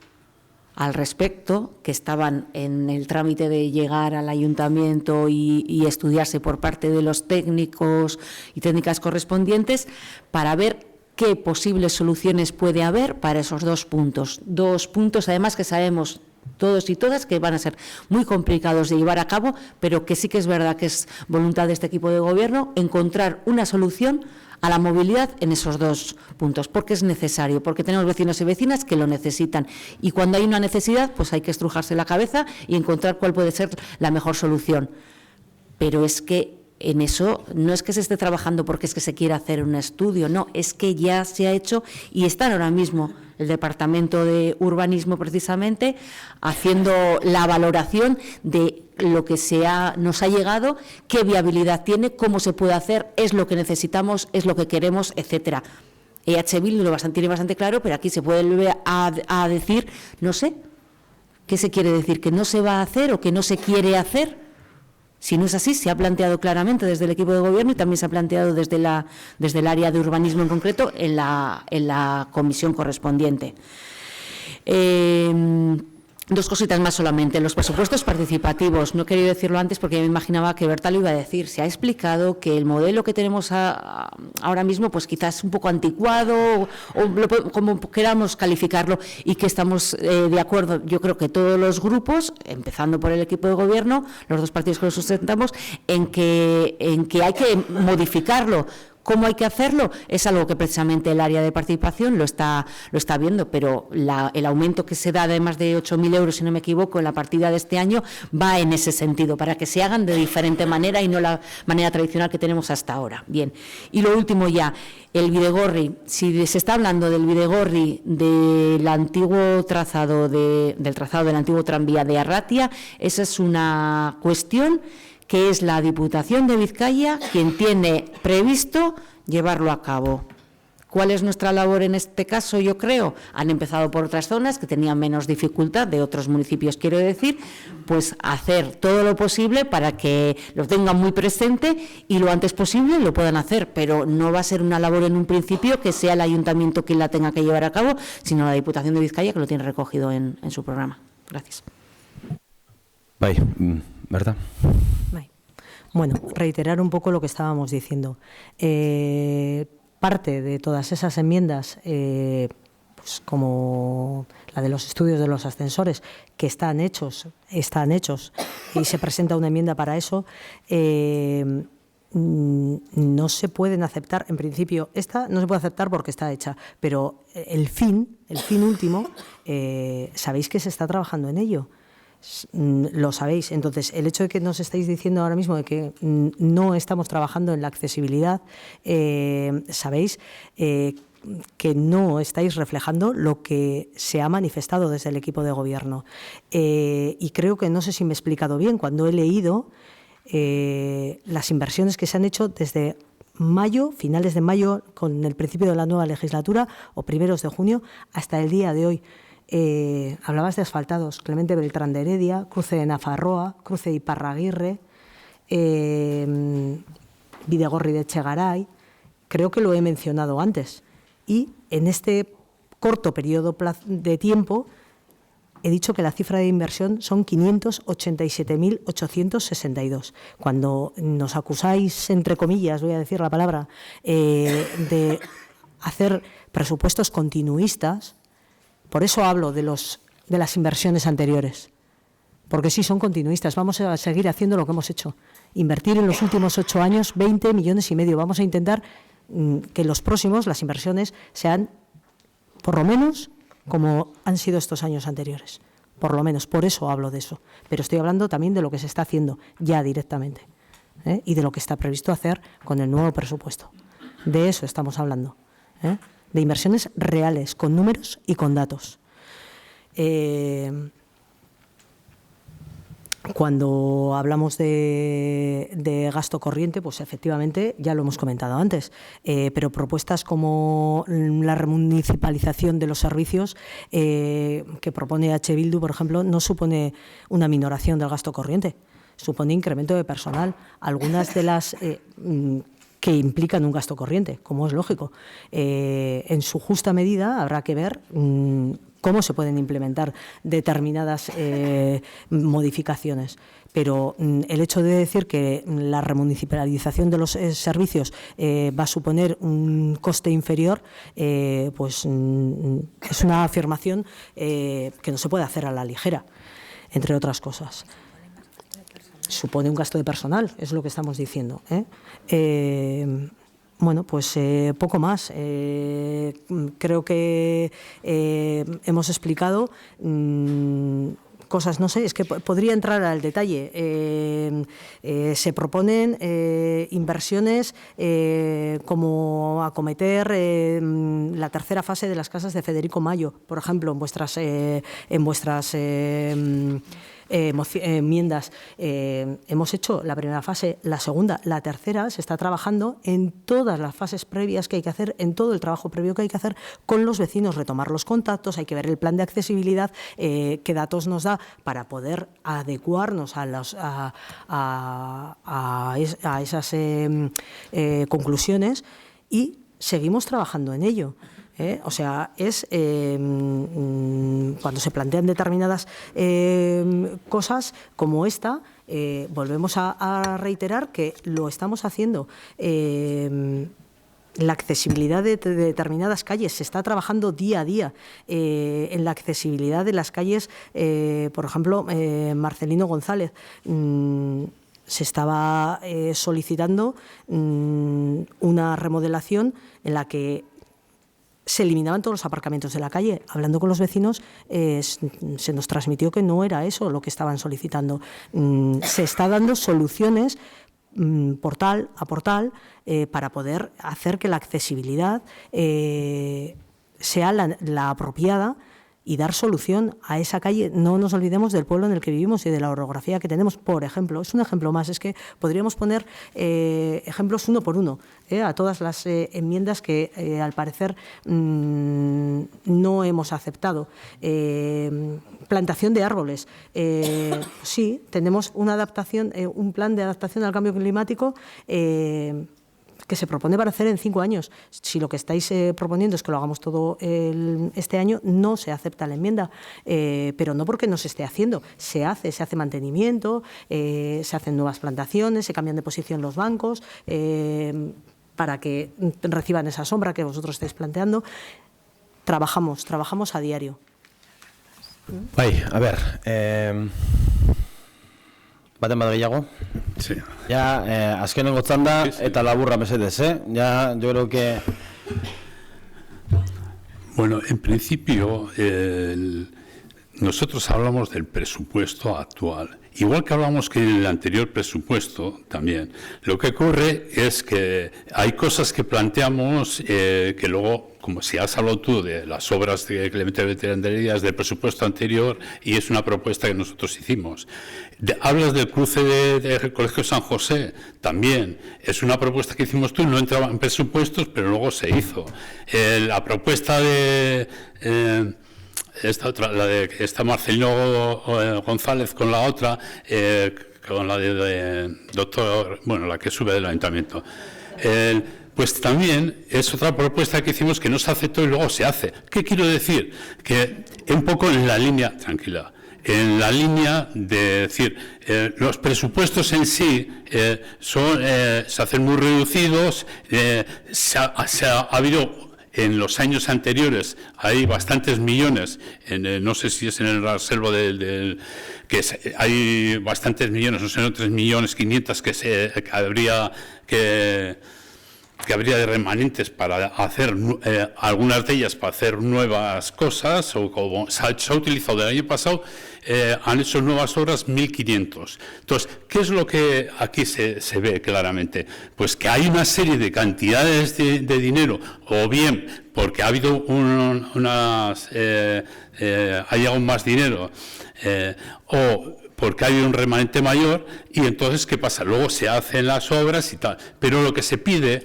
al respecto que estaban en el trámite de llegar al ayuntamiento y estudiarse por parte de los técnicos y técnicas correspondientes para ver qué posibles soluciones puede haber para esos 2 puntos. 2 puntos, además, que sabemos todos y todas que van a ser muy complicados de llevar a cabo, pero que sí que es verdad que es voluntad de este equipo de gobierno encontrar una solución a la movilidad en esos 2 puntos, porque es necesario, porque tenemos vecinos y vecinas que lo necesitan, y cuando hay una necesidad pues hay que estrujarse la cabeza y encontrar cuál puede ser la mejor solución. Pero es que en eso no es que se esté trabajando porque es que se quiera hacer un estudio, no, es que ya se ha hecho y están ahora mismo el Departamento de Urbanismo precisamente haciendo la valoración de lo que nos ha llegado, qué viabilidad tiene, cómo se puede hacer, es lo que necesitamos, es lo que queremos, etcétera. EH Bildu lo tiene bastante claro, pero aquí se vuelve a decir, no sé, ¿qué se quiere decir? ¿Que no se va a hacer o que no se quiere hacer? Si no es así, se ha planteado claramente desde el equipo de gobierno y también se ha planteado desde el área de urbanismo en concreto en la comisión correspondiente. 2 cositas más solamente. Los presupuestos participativos, no he querido decirlo antes porque me imaginaba que Berta lo iba a decir. Se ha explicado que el modelo que tenemos ahora mismo pues quizás un poco anticuado o como queramos calificarlo, y que estamos de acuerdo, yo creo que todos los grupos, empezando por el equipo de gobierno, los 2 partidos que lo sustentamos, en que hay que modificarlo. ¿Cómo hay que hacerlo? Es algo que precisamente el área de participación lo está viendo, pero el aumento que se da, además de 8.000 euros, si no me equivoco, en la partida de este año, va en ese sentido, para que se hagan de diferente manera y no la manera tradicional que tenemos hasta ahora. Bien, y lo último ya, el Bidegorri. Si se está hablando del Bidegorri, del antiguo trazado, del trazado del antiguo tranvía de Arratia, esa es una cuestión que es la Diputación de Vizcaya quien tiene previsto llevarlo a cabo. ¿Cuál es nuestra labor en este caso? Yo creo, han empezado por otras zonas que tenían menos dificultad, de otros municipios quiero decir, pues hacer todo lo posible para que lo tengan muy presente y lo antes posible lo puedan hacer, pero no va a ser una labor en un principio que sea el ayuntamiento quien la tenga que llevar a cabo, sino la Diputación de Vizcaya, que lo tiene recogido en su programa. Gracias. Bye. ¿Verdad? Bueno, reiterar un poco lo que estábamos diciendo. Parte de todas esas enmiendas, pues como la de los estudios de los ascensores, que están hechos y se presenta una enmienda para eso, no se pueden aceptar. En principio, esta no se puede aceptar porque está hecha, pero el fin último, sabéis que se está trabajando en ello. Lo sabéis. Entonces, el hecho de que nos estáis diciendo ahora mismo de que no estamos trabajando en la accesibilidad, sabéis que no estáis reflejando lo que se ha manifestado desde el equipo de gobierno. Y creo que no sé si me he explicado bien cuando he leído las inversiones que se han hecho desde mayo, finales de mayo, con el principio de la nueva legislatura, o primeros de junio, hasta el día de hoy. Hablabas de asfaltados, Clemente Beltrán de Heredia, cruce de Nafarroa, cruce de Iparraguirre, Bidegorri de Echegaray, creo que lo he mencionado antes. Y en este corto periodo de tiempo he dicho que la cifra de inversión son 587.862. Cuando nos acusáis, entre comillas, voy a decir la palabra, de hacer presupuestos continuistas, por eso hablo de las inversiones anteriores. Porque sí, son continuistas. Vamos a seguir haciendo lo que hemos hecho. Invertir en los últimos 8 años 20,5 millones. Vamos a intentar que los próximos, las inversiones, sean por lo menos como han sido estos años anteriores. Por lo menos, por eso hablo de eso. Pero estoy hablando también de lo que se está haciendo ya directamente, y de lo que está previsto hacer con el nuevo presupuesto. De eso estamos hablando, de inversiones reales, con números y con datos. Cuando hablamos de gasto corriente, pues efectivamente ya lo hemos comentado antes, pero propuestas como la remunicipalización de los servicios que propone H. Bildu, por ejemplo, no supone una minoración del gasto corriente, supone incremento de personal. Algunas de las que implican un gasto corriente, como es lógico. En su justa medida habrá que ver cómo se pueden implementar determinadas modificaciones. Pero el hecho de decir que la remunicipalización de los servicios va a suponer un coste inferior, pues es una afirmación que no se puede hacer a la ligera, entre otras cosas. Supone un gasto de personal, es lo que estamos diciendo, bueno, pues poco más. Creo que hemos explicado cosas, no sé, es que podría entrar al detalle. Se proponen inversiones como acometer la tercera fase de las casas de Federico Mayo, por ejemplo, en vuestras enmiendas. Hemos hecho la primera fase, la segunda, la tercera. Se está trabajando en todas las fases previas que hay que hacer, en todo el trabajo previo que hay que hacer con los vecinos, retomar los contactos, hay que ver el plan de accesibilidad, qué datos nos da para poder adecuarnos a esas conclusiones, y seguimos trabajando en ello. O sea, es cuando se plantean determinadas cosas como esta, volvemos a reiterar que lo estamos haciendo. La accesibilidad de determinadas calles se está trabajando día a día. En la accesibilidad de las calles, por ejemplo, Marcelino González, se estaba solicitando una remodelación en la que se eliminaban todos los aparcamientos de la calle. Hablando con los vecinos, se nos transmitió que no era eso lo que estaban solicitando. Se está dando soluciones portal a portal para poder hacer que la accesibilidad sea la apropiada y dar solución a esa calle. No nos olvidemos del pueblo en el que vivimos y de la orografía que tenemos. Por ejemplo, es un ejemplo más, es que podríamos poner ejemplos uno por uno a todas las enmiendas que al parecer no hemos aceptado. Plantación de árboles. Sí, tenemos una adaptación, un plan de adaptación al cambio climático que se propone para hacer en 5 años. Si lo que estáis proponiendo es que lo hagamos todo este año, no se acepta la enmienda, pero no porque no se esté haciendo. Se hace mantenimiento, se hacen nuevas plantaciones, se cambian de posición los bancos para que reciban esa sombra que vosotros estáis planteando. Trabajamos a diario. Bai, a ver, baten bat gehiago? Sí. Ya, azkenengo txanda, Sí, sí. eta laburra mesedez, Ya, yo creo que... Bueno, en principio, nosotros hablamos del presupuesto actual. Igual que hablamos que en el anterior presupuesto también. Lo que ocurre es que hay cosas que planteamos que luego, como si has hablado tú de las obras de Clemente Veteranderías del presupuesto anterior, y es una propuesta que nosotros hicimos. Hablas del cruce de Colegio San José, también es una propuesta que hicimos tú, no entraba en presupuestos, pero luego se hizo. La propuesta de... esta otra, la de esta Marcelino González con la otra, con la de doctor, bueno, la que sube del ayuntamiento. pues también es otra propuesta que hicimos que no se aceptó y luego se hace. ¿Qué quiero decir? Que un poco en la línea, tranquila, en la línea de decir, los presupuestos en sí se hacen muy reducidos, ha habido en los años anteriores, hay bastantes millones, no sé si es en el reservo hay bastantes millones, no sé, 3.500.000 que habría de remanentes para hacer algunas de ellas para hacer nuevas cosas, o como se ha utilizado del año pasado, han hecho nuevas obras 1.500. Entonces, ¿qué es lo que aquí se ve claramente? Pues que hay una serie de cantidades de dinero, o bien porque ha habido ha llegado más dinero, o porque hay un remanente mayor, y entonces, ¿qué pasa? Luego se hacen las obras y tal. Pero lo que se pide,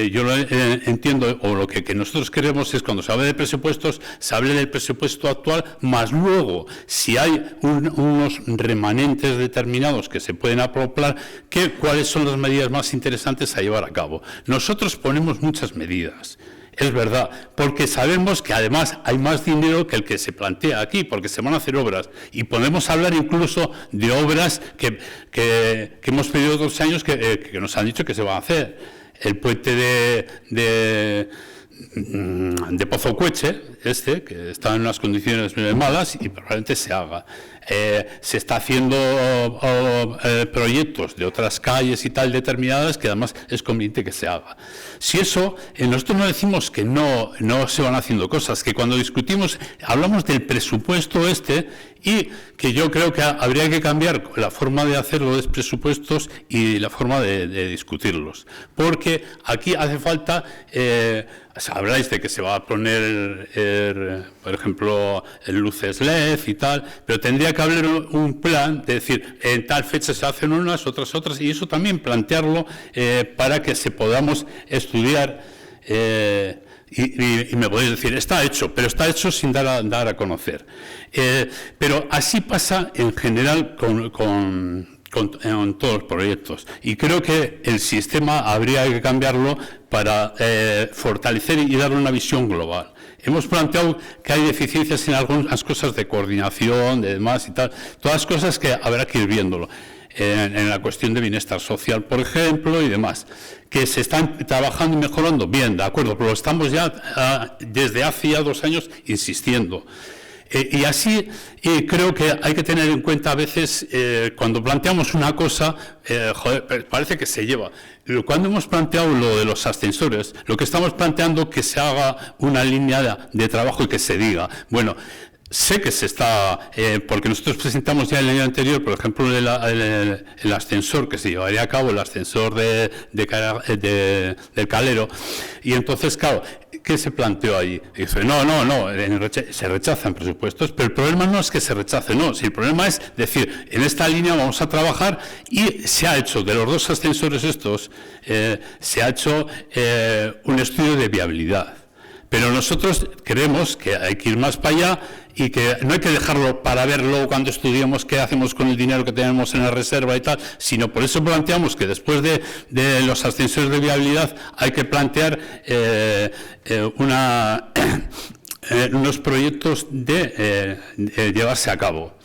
yo lo entiendo, o lo que nosotros queremos es, cuando se habla de presupuestos, se hable del presupuesto actual, más luego, si hay unos remanentes determinados que se pueden acoplar, ¿cuáles son las medidas más interesantes a llevar a cabo? Nosotros ponemos muchas medidas. Es verdad, porque sabemos que además hay más dinero que el que se plantea aquí, porque se van a hacer obras. Y podemos hablar incluso de obras que hemos pedido 2 años que nos han dicho que se van a hacer. El puente de Pozocueche, que está en unas condiciones malas y probablemente se haga. Se está haciendo proyectos de otras calles y tal determinadas que además es conveniente que se haga. Si eso, nosotros no decimos que no se van haciendo cosas, que cuando discutimos hablamos del presupuesto y que yo creo que habría que cambiar la forma de hacer los presupuestos y la forma de discutirlos. Porque aquí hace falta, habláis de que se va a poner, por ejemplo, luces LED y tal, pero tendría que haber un plan de decir, en tal fecha se hacen unas, otras, y eso también plantearlo para que se podamos estudiar. Y me podéis decir, está hecho, pero está hecho sin dar a conocer. Pero así pasa en general en todos los proyectos. Y creo que el sistema habría que cambiarlo para fortalecer y darle una visión global. Hemos planteado que hay deficiencias en algunas cosas de coordinación, de demás y tal, todas cosas que habrá que ir viéndolo. En la cuestión de bienestar social, por ejemplo, y demás, que se están trabajando y mejorando, bien, de acuerdo, pero estamos ya desde hace ya 2 años insistiendo. Y así creo que hay que tener en cuenta a veces, cuando planteamos una cosa, parece que se lleva. Cuando hemos planteado lo de los ascensores, lo que estamos planteando es que se haga una línea de trabajo y que se diga, bueno, sé que se está, porque nosotros presentamos ya el año anterior, por ejemplo, el ascensor que se llevaría a cabo, el ascensor del Calero, y entonces, claro, ¿qué se planteó allí? Y dice, no, se rechazan presupuestos, pero el problema no es que se rechace, no, si el problema es decir, en esta línea vamos a trabajar, y se ha hecho, de los 2 ascensores estos, se ha hecho un estudio de viabilidad. Pero nosotros creemos que hay que ir más para allá y que no hay que dejarlo para verlo cuando estudiemos qué hacemos con el dinero que tenemos en la reserva y tal, sino por eso planteamos que después de los ascensores de viabilidad hay que plantear unos proyectos de llevarse a cabo.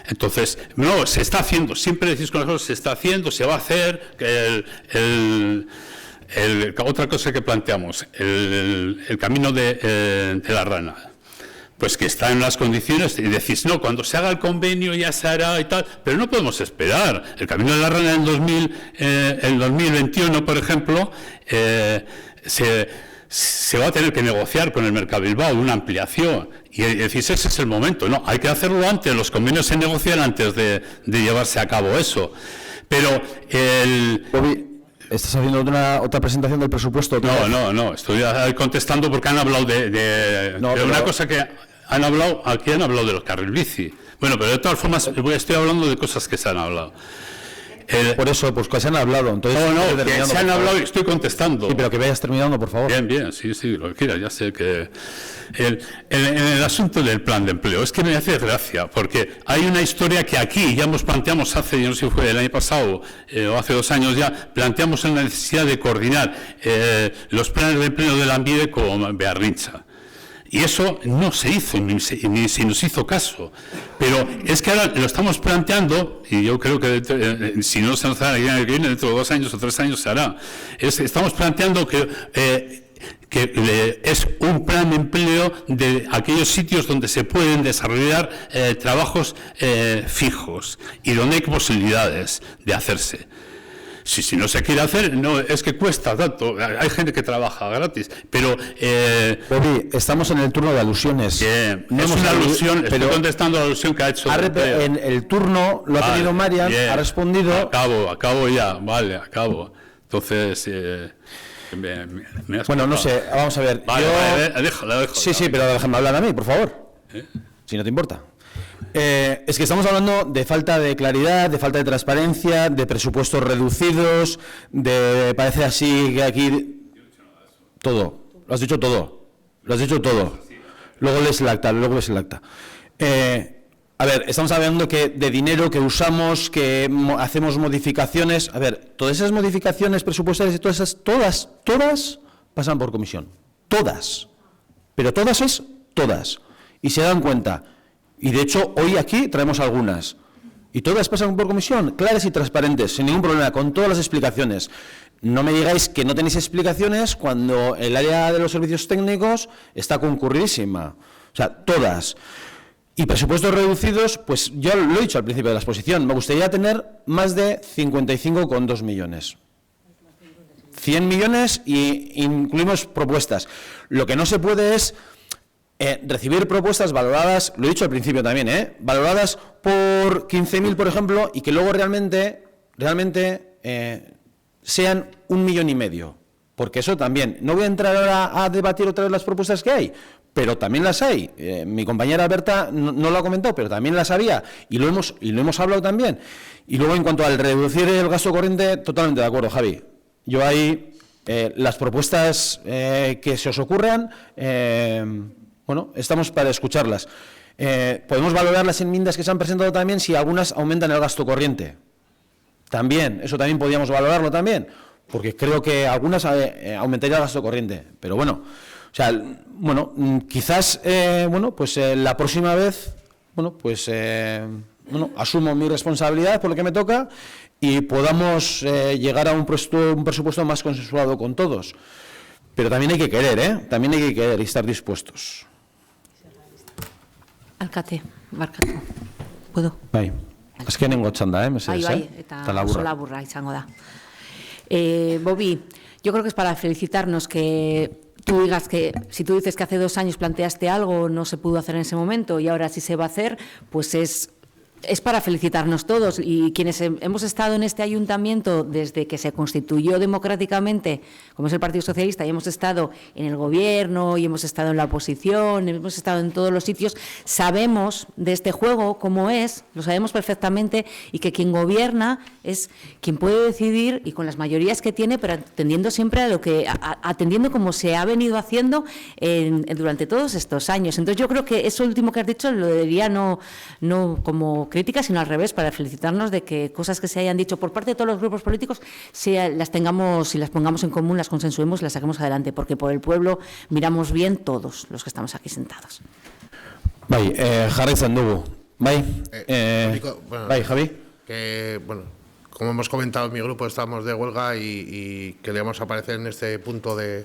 Entonces, no, se está haciendo, siempre decís con nosotros, se está haciendo, se va a hacer, otra cosa que planteamos, el camino de la Rana, pues que está en las condiciones, y decís, no, cuando se haga el convenio ya se hará y tal, pero no podemos esperar. El camino de la Rana en el 2021, por ejemplo, se va a tener que negociar con el Mercabilbao una ampliación, y decís, ese es el momento. No, hay que hacerlo antes, los convenios se negocian antes de llevarse a cabo eso. Pero ¿Estás haciendo otra presentación del presupuesto? No, estoy contestando porque han hablado de una cosa que han hablado, aquí han hablado de los carril bici. Bueno, pero de todas formas estoy hablando de cosas que se han hablado. Por eso, pues que se han hablado. Entonces, No, que se han hablado y estoy contestando. Sí, pero que vayas terminando, por favor. Bien, sí, lo que quieras. Ya sé que el asunto del plan de empleo es que me hace gracia, porque hay una historia que aquí ya planteamos hace, yo no sé si fue el año pasado o hace 2 años ya, planteamos la necesidad de coordinar los planes de empleo de Lanbide con Bearrincha. Y eso no se hizo, ni se nos hizo caso. Pero es que ahora lo estamos planteando, y yo creo que si no se nos hará el año que viene, dentro de 2 años o 3 años se hará. Estamos planteando que es un plan de empleo de aquellos sitios donde se pueden desarrollar trabajos fijos y donde hay posibilidades de hacerse. Si no se quiere hacer, no es que cuesta tanto. Hay gente que trabaja gratis, pero... Bobby, estamos en el turno de alusiones. No es una alusión, pero estoy contestando la alusión que ha hecho. En el turno lo ha tenido Marian, ha respondido... Acabo ya, vale, acabo. Entonces... bueno, no sé, vamos a ver. Vale, déjalo. Sí, pero déjame hablar a mí, por favor. Si no te importa. Es que estamos hablando de falta de claridad, de falta de transparencia, de presupuestos reducidos, de parece así que aquí todo. Lo has dicho todo. Luego lees el acta. A ver, estamos hablando de dinero que usamos, que hacemos modificaciones. A ver, todas esas modificaciones presupuestarias y todas pasan por comisión. Todas. Pero todas. Y se dan cuenta. Y de hecho, hoy aquí traemos algunas. Y todas pasan por comisión, claras y transparentes, sin ningún problema, con todas las explicaciones. No me digáis que no tenéis explicaciones cuando el área de los servicios técnicos está concurridísima. O sea, todas. Y presupuestos reducidos, pues yo lo he dicho al principio de la exposición, me gustaría tener más de 55,2 millones. 100 millones y incluimos propuestas. Lo que no se puede es... recibir propuestas valoradas, lo he dicho al principio también, valoradas por 15.000, por ejemplo, y que luego realmente sean 1,5 millones. Porque eso también, no voy a entrar ahora a debatir otra vez las propuestas que hay, pero también las hay. Mi compañera Berta no lo ha comentado, pero también las había, y lo hemos hablado también. Y luego, en cuanto al reducir el gasto corriente, totalmente de acuerdo, Javi. Yo ahí, las propuestas que se os ocurran... bueno, estamos para escucharlas. Podemos valorar las enmiendas que se han presentado también si algunas aumentan el gasto corriente. También, eso también podríamos valorarlo también, porque creo que algunas aumentaría el gasto corriente. Pero bueno, quizás, la próxima vez, asumo mi responsabilidad por lo que me toca y podamos llegar a un presupuesto más consensuado con todos. Pero también hay que querer, también hay que querer y estar dispuestos. Alkate, barkatu. Puedo? Bai, azkenengo txanda, mesedez, eta oso laburra izango da. Bobby, yo creo que es para felicitarnos que tú digas que, si tú dices que hace 2 años planteaste algo, no se pudo hacer en ese momento y ahora sí se va a hacer, pues es para felicitarnos todos, y quienes hemos estado en este ayuntamiento desde que se constituyó democráticamente, como es el Partido Socialista, y hemos estado en el gobierno y hemos estado en la oposición, hemos estado en todos los sitios, sabemos de este juego cómo es, lo sabemos perfectamente, y que quien gobierna es quien puede decidir, y con las mayorías que tiene, pero atendiendo siempre a atendiendo como se ha venido haciendo durante todos estos años. Entonces yo creo que eso último que has dicho lo debería no como crítica, sino al revés, para felicitarnos de que cosas que se hayan dicho por parte de todos los grupos políticos las tengamos y las pongamos en común, las consensuemos y las saquemos adelante, porque por el pueblo miramos bien todos los que estamos aquí sentados. Bai, jarraitzen dugu. Bai, bai, Javi. Como hemos comentado, en mi grupo estamos de huelga y queríamos aparecer en este punto de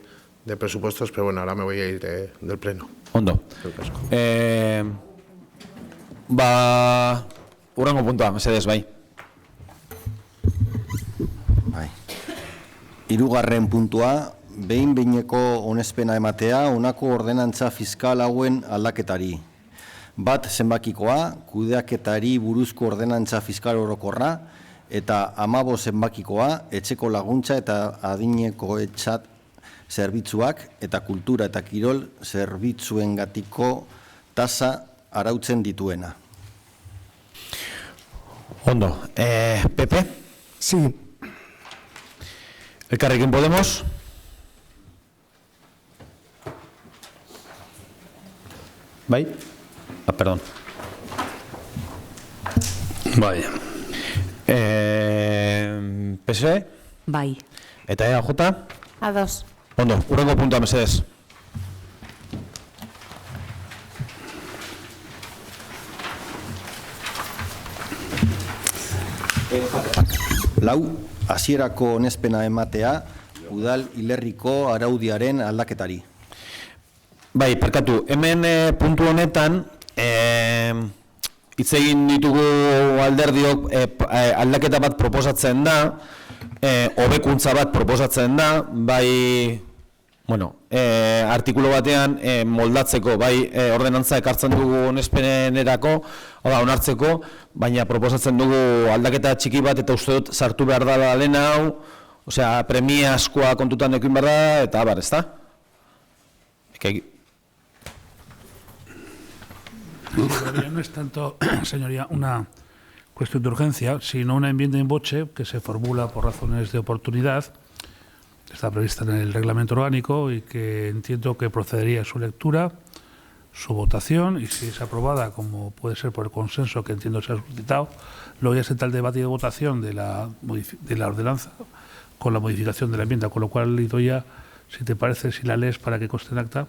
presupuestos, pero bueno, ahora me voy a ir del pleno. Ondo. Hurrengo puntua, mesedez, bai. Hirugarren puntua, behin-behineko onespena ematea honako ordenantza fiskal hauen aldaketari. Bat zenbakikoa, kudeaketari buruzko ordenantza fiskal orokorra, eta 15 zenbakikoa, etxeko laguntza eta adinekoentzat zerbitzuak eta kultura eta kirol zerbitzuengatiko tasa arautzen dituena. Ondo, Pepe? Sí. Elkarrekin Podemos. Bai? Perdón. Bai. PSE? Bai. Eta EAJ? Ados. Ondo, hurrengo puntua mesedez. Lau, hasierako onespena ematea, udal hilerriko araudiaren aldaketari. Bai, parkatu, hemen puntu honetan, hitz egin ditugu alderdiok aldaketa bat proposatzen da, hobekuntza bat proposatzen da, bai, bueno, artikulu batean moldatzeko, bai, ordenantza ekartzen dugu onespenerako, onartzeko, baina proposatzen dugu aldaketa txiki bat eta uste dut sartu behar da lehen hau, osea, premia askoa kontutan edukin behar da, eta abar, ezta? No es tanto, señoría, una cuestión de urgencia, sino una enmienda in voce que se formula por razones de oportunidad. Está prevista en el reglamento orgánico y que entiendo que procedería a su lectura, su votación, y si es aprobada, como puede ser por el consenso que entiendo se ha suscitado, luego ya se entra el debate y de votación de la ordenanza con la modificación de la enmienda, con lo cual, Idoia, si te parece, si la lees para que conste en acta.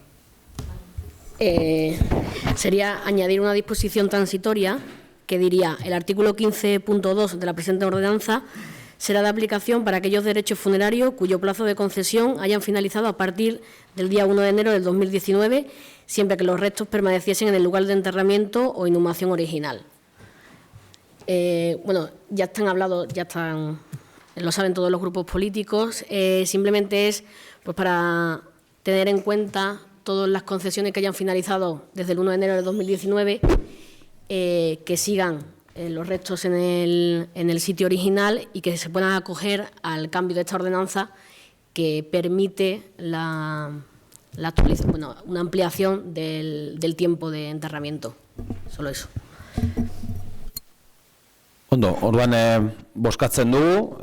Sería añadir una disposición transitoria que diría: el artículo 15.2 de la presente ordenanza será de aplicación para aquellos derechos funerarios cuyo plazo de concesión hayan finalizado a partir del día 1 de enero del 2019, siempre que los restos permaneciesen en el lugar de enterramiento o inhumación original. Bueno, ya están hablados, lo saben todos los grupos políticos. Simplemente es pues para tener en cuenta todas las concesiones que hayan finalizado desde el 1 de enero de 2019, que sigan los restos en el sitio original y que se puedan acoger al cambio de esta ordenanza que permite la actualización, bueno, una ampliación del tiempo de enterramiento. Solo eso. Ondo, orduan bozkatzen dugu.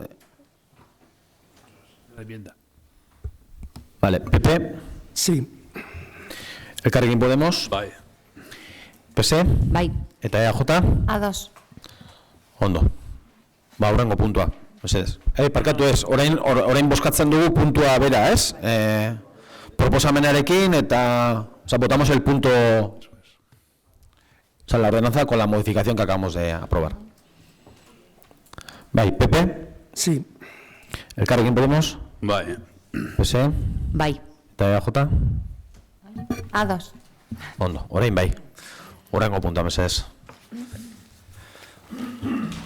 La enmienda. Vale, PP. Sí. Elkarrekin Podemos. Bai. PSE. Bai. Eta EAJ. Ados. Ondo. Ba, hurrengo puntua. Mesedez. Parkatu ez, orain bozkatzen dugu puntua bera, ez? Proposamenarekin eta... O sea, votamos el punto... O sea, la ordenanza con la modificación que acabamos de aprobar. Bai, PP. Sí. Elkarrekin Podemos. Bai. PSE. Bai. Eta EAJ. Ados. Ondo, orain bai. Hurrengo puntua, mesedez.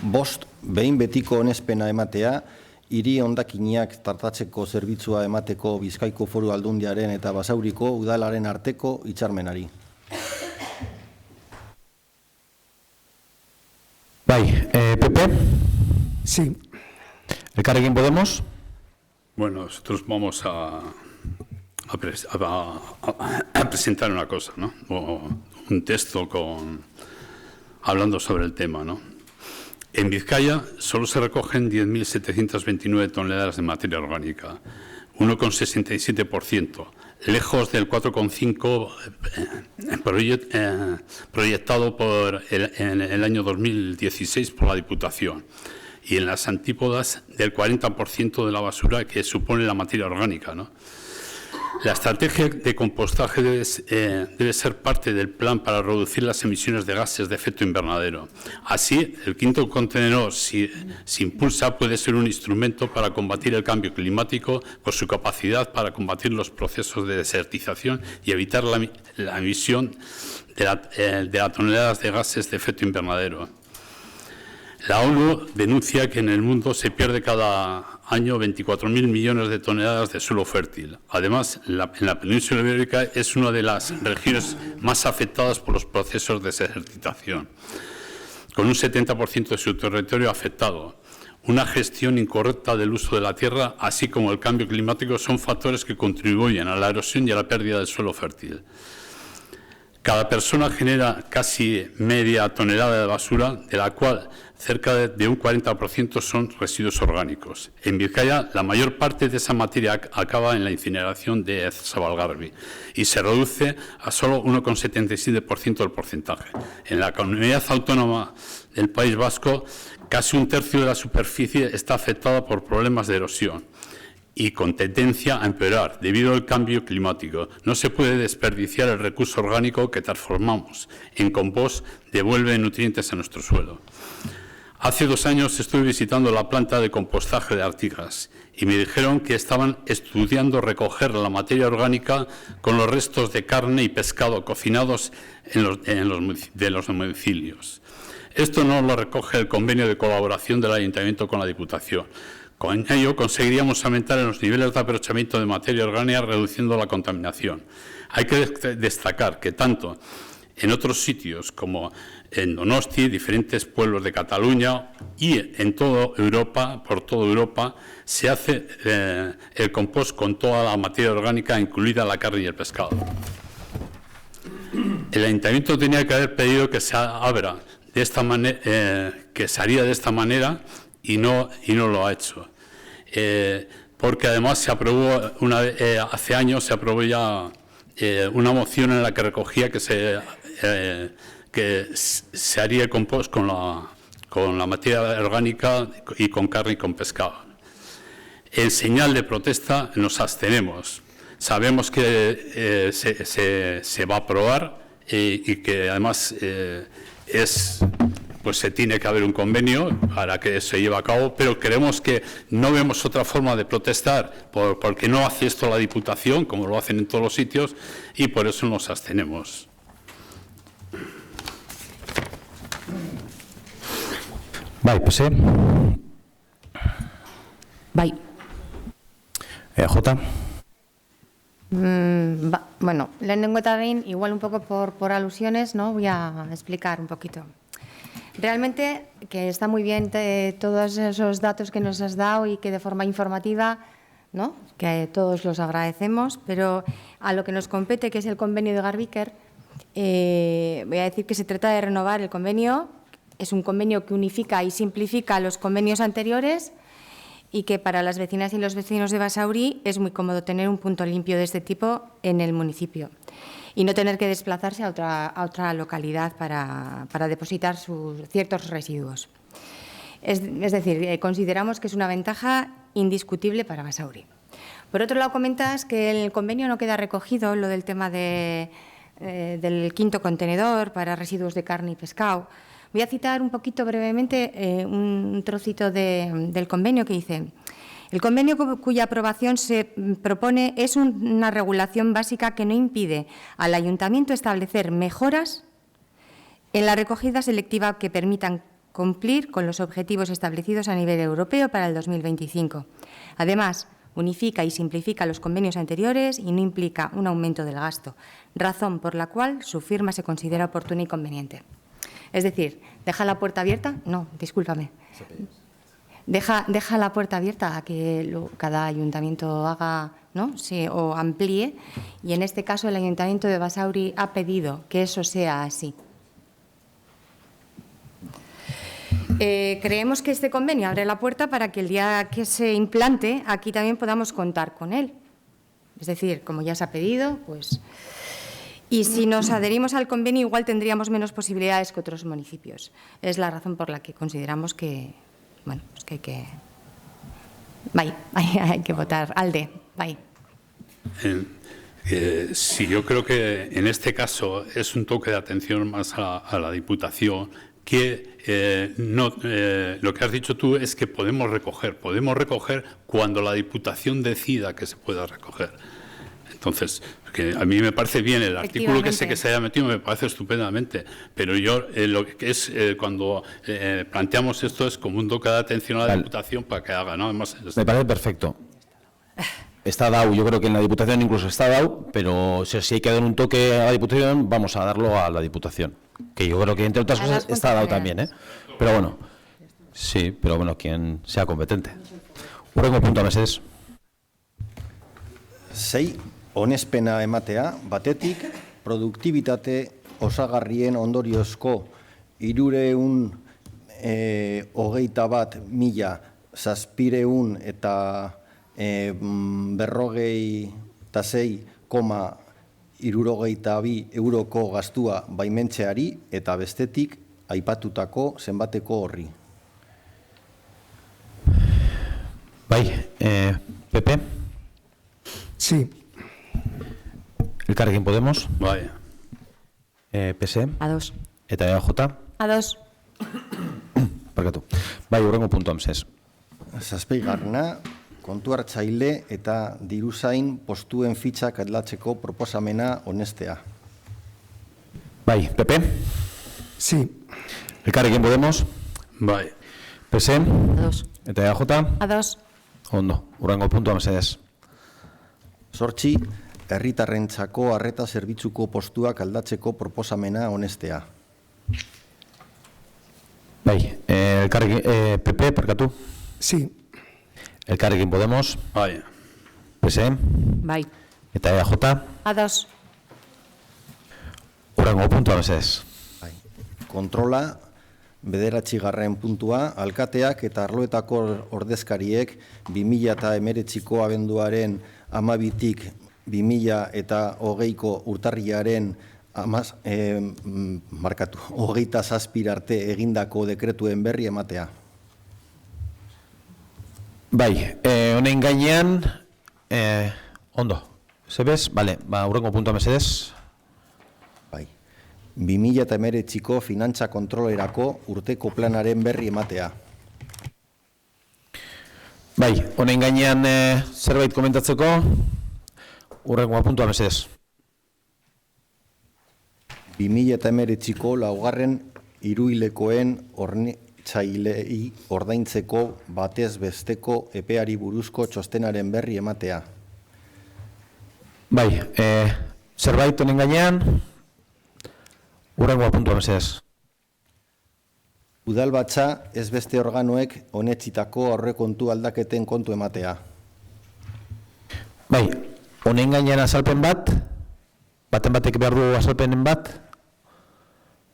Bost, behin betiko onespena ematea, hiri hondakinak tartatzeko zerbitzua emateko Bizkaiko Foru Aldundiaren eta Basauriko udalaren arteko hitzarmenari. Bai, PP. Sí. Elkarrekin Podemos. Bueno, nosotros vamos a presentar una cosa, ¿no? O un texto hablando sobre el tema, ¿no? En Vizcaya solo se recogen 10.729 toneladas de materia orgánica, 1,67%, lejos del 4,5% proyectado en el año 2016 por la Diputación, y en las antípodas del 40% de la basura que supone la materia orgánica, ¿no? La estrategia de compostaje debe ser parte del plan para reducir las emisiones de gases de efecto invernadero. Así, el quinto contenedor, si se impulsa, puede ser un instrumento para combatir el cambio climático por su capacidad para combatir los procesos de desertización y evitar la emisión de las toneladas de gases de efecto invernadero. La ONU denuncia que en el mundo se pierde cada año 24.000 millones de toneladas de suelo fértil. Además, en la península ibérica es una de las regiones más afectadas por los procesos de desertización, con un 70% de su territorio afectado. Una gestión incorrecta del uso de la tierra, así como el cambio climático, son factores que contribuyen a la erosión y a la pérdida del suelo fértil. Cada persona genera casi media tonelada de basura, de la cual cerca de un 40% son residuos orgánicos. En Vizcaya, la mayor parte de esa materia acaba en la incineración de Zabalgarbi y se reduce a solo 1,77% del porcentaje. En la comunidad autónoma del País Vasco, casi un tercio de la superficie está afectada por problemas de erosión y con tendencia a empeorar debido al cambio climático. No se puede desperdiciar el recurso orgánico que transformamos en compost, devuelve nutrientes a nuestro suelo. Hace 2 años estuve visitando la planta de compostaje de Artigas y me dijeron que estaban estudiando recoger la materia orgánica con los restos de carne y pescado cocinados de los domicilios. Esto no lo recoge el convenio de colaboración del Ayuntamiento con la Diputación. Con ello conseguiríamos aumentar los niveles de aprovechamiento de materia orgánica reduciendo la contaminación. Hay que destacar que tanto en otros sitios como en Donosti, diferentes pueblos de Cataluña y en toda Europa, por toda Europa, se hace el compost con toda la materia orgánica, incluida la carne y el pescado. El Ayuntamiento tenía que haber pedido que se abra de esta manera, que se haría de esta manera y no lo ha hecho. Porque además se aprobó hace años se aprobó ya una moción en la que recogía que se haría el compost con la materia orgánica y con carne y con pescado. En señal de protesta nos abstenemos. Sabemos que se va a aprobar y que además pues se tiene que haber un convenio para que se lleve a cabo, pero creemos que no vemos otra forma de protestar porque no hace esto la Diputación, como lo hacen en todos los sitios, y por eso nos abstenemos. Bai, pues Bai. Jota. Bueno, lehenengo eta behin, igual un poco por alusiones, ¿no? Voy a explicar un poquito. Realmente, que está muy bien todos esos datos que nos has dado y que de forma informativa, ¿no? Que todos los agradecemos, pero a lo que nos compete, que es el convenio de Garbiker, voy a decir que se trata de renovar el convenio. Es un convenio que unifica y simplifica los convenios anteriores y que para las vecinas y los vecinos de Basauri es muy cómodo tener un punto limpio de este tipo en el municipio y no tener que desplazarse a otra localidad para depositar sus ciertos residuos. Es decir, consideramos que es una ventaja indiscutible para Basauri. Por otro lado, comentas que el convenio no queda recogido lo del tema del 5º contenedor para residuos de carne y pescado. Voy a citar un poquito brevemente un trocito del convenio que dice: el convenio cuya aprobación se propone es una regulación básica que no impide al Ayuntamiento establecer mejoras en la recogida selectiva que permitan cumplir con los objetivos establecidos a nivel europeo para el 2025. Además, unifica y simplifica los convenios anteriores y no implica un aumento del gasto, razón por la cual su firma se considera oportuna y conveniente. Es decir, ¿deja la puerta abierta? No, discúlpame. Deja la puerta abierta a que cada ayuntamiento haga, ¿no? Sí, o amplíe, y en este caso el Ayuntamiento de Basauri ha pedido que eso sea así. Creemos que este convenio abre la puerta para que el día que se implante aquí también podamos contar con él. Es decir, como ya se ha pedido, pues... Y si nos adherimos al convenio, igual tendríamos menos posibilidades que otros municipios. Es la razón por la que consideramos que, bueno, pues que hay que... hay que votar. Alde, bai. Sí, yo creo que en este caso es un toque de atención más a la Diputación, que lo que has dicho tú es que podemos recoger cuando la Diputación decida que se pueda recoger. Entonces, que a mí me parece bien el artículo que se haya metido, me parece estupendamente, pero yo lo que es cuando planteamos esto es como un toque de atención a la Diputación para que haga, ¿no? Además, me parece perfecto. Está dado, yo creo que en la Diputación incluso está dado, pero si hay que dar un toque a la Diputación, vamos a darlo a la Diputación, que yo creo que entre otras cosas está dado también, ¿eh? Pero bueno, sí, pero bueno, quien sea competente. Hurrengo puntua mesedez. 6. Onespena ematea, batetik, produktibitate osagarrien ondoriozko 321.000 eta 46,62 euroko gastua baimentzeari eta bestetik aipatutako zenbateko horri. Bai, Pepe? Sí. Elkarrekin Podemos? Bai. PS? Ados. Eta EAJ? Ados. Barkatu. Bai, hurrengo puntuan zez. Zazpigarrena, kontu hartzaile eta diruzain postuen fitxak aldatzeko proposamena onestea. Bai, Pepe? Sí. Elkarrekin Podemos? Bai. PS? Ados. Eta EAJ? Ados. Ondo, hurrengo puntuan zez. 8. Herritarrentzako arreta zerbitzuko postuak aldatzeko proposamena onestea. Bai, PP, parkatu. Sí. Elkarrekin Podemos. Bai. PS. Bai. Eta EAJ. Ados. Hurrengo puntua bezez. Bai. Kontrola, 9. puntua, alkateak eta arloetako ordezkariek 2019ko abenduaren 12tik 2020ko urtarrilaren 27 arte egindako dekretuen berri ematea. Bai, honen gainean, ondo, zebez? Bale, hurrengo puntua mesedez. Bai, 2019ko finantza kontrolerako urteko planaren berri ematea. Bai, honen gainean zerbait komentatzeko, hurrengo puntua mesedez. 2019ko laugarren hiruhilekoen hornitzailei ordaintzeko batez besteko epeari buruzko txostenaren berri ematea. Bai, zerbait honen gainean, hurrengo puntua mesedez. Udalbatza ez beste organoek onetsitako aurrekontu aldaketen kontu ematea. Bai, honen gainean azalpen bat, baten batek behar du azalpenen bat,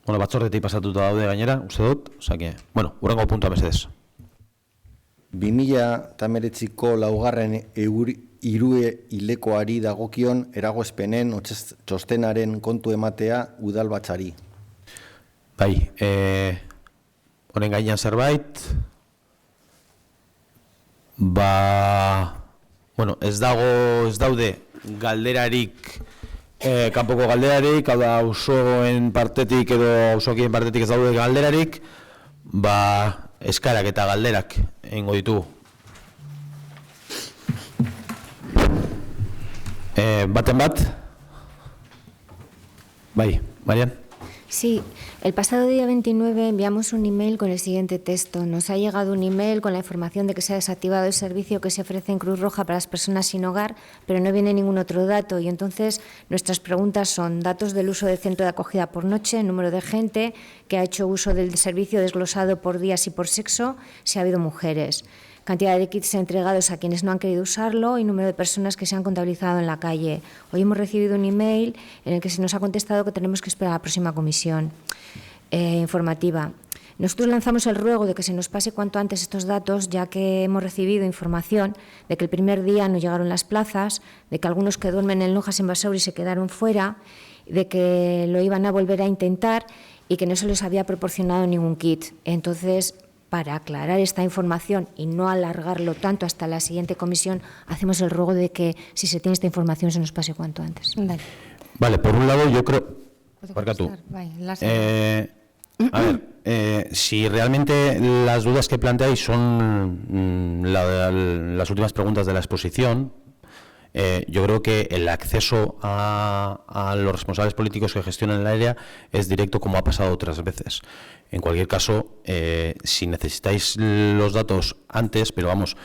batzordetik pasatuta daude gainera, uste dut, osake, hurrengo puntua mesedez. 2019ko laugarren hiruhilekoari dagokion eragozpenen txostenaren kontu ematea udalbatzari. Bai, honen gainean zerbait, ez daude galderarik, kanpoko galderarik, hau da auzoen partetik edo auzokien partetik ez daude galderarik, eskarak eta galderak egingo ditugu. Baten bat? Bai, Marian. Sí, el pasado día 29 enviamos un email con el siguiente texto. Nos ha llegado un email con la información de que se ha desactivado el servicio que se ofrece en Cruz Roja para las personas sin hogar, pero no viene ningún otro dato. Y entonces nuestras preguntas son datos del uso del centro de acogida por noche, número de gente que ha hecho uso del servicio desglosado por días y por sexo, si ha habido mujeres, cantidad de kits entregados a quienes no han querido usarlo y número de personas que se han contabilizado en la calle. Hoy hemos recibido un email en el que se nos ha contestado que tenemos que esperar a la próxima comisión informativa. Nosotros lanzamos el ruego de que se nos pase cuanto antes estos datos, ya que hemos recibido información de que el primer día no llegaron las plazas, de que algunos que duermen en Lojas en Basauri se quedaron fuera, de que lo iban a volver a intentar y que no se les había proporcionado ningún kit. Entonces, para aclarar esta información y no alargarlo tanto hasta la siguiente comisión, hacemos el ruego de que, si se tiene esta información, se nos pase cuanto antes. Vale, por un lado, yo creo... Marca tú. A ver, si realmente las dudas que planteáis son las últimas preguntas de la exposición, yo creo que el acceso a los responsables políticos que gestionan el área es directo, como ha pasado otras veces. En cualquier caso, si necesitáis los datos antes, pero vamos,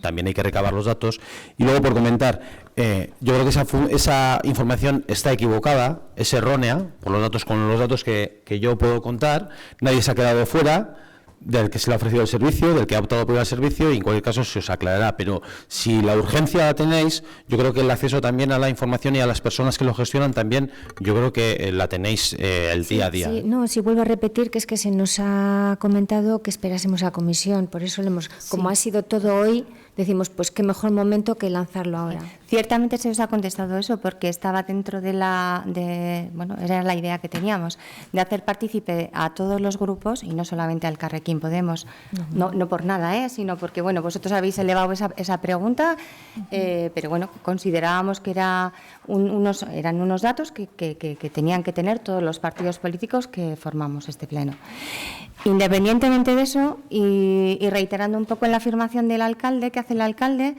también hay que recabar los datos. Y luego, por comentar, yo creo que esa información está equivocada, es errónea, con los datos que yo puedo contar. Nadie se ha quedado fuera. del que se le ha ofrecido el servicio, del que ha optado por ir al servicio, y en cualquier caso se os aclarará. Pero si la urgencia la tenéis, yo creo que el acceso también a la información y a las personas que lo gestionan también, yo creo que la tenéis el día a día. Sí, no, si vuelvo a repetir que es que se nos ha comentado que esperásemos a comisión, por eso como ha sido todo hoy, decimos, pues qué mejor momento que lanzarlo ahora. Ciertamente se os ha contestado eso porque estaba dentro bueno, era la idea que teníamos, de hacer partícipe a todos los grupos y no solamente al Carrequín Podemos, no por nada, sino porque, bueno, vosotros habéis elevado esa pregunta, pero bueno, considerábamos que eran unos datos que tenían que tener todos los partidos políticos que formamos este pleno. Independientemente de eso, y reiterando un poco en la afirmación del alcalde, que hace el alcalde,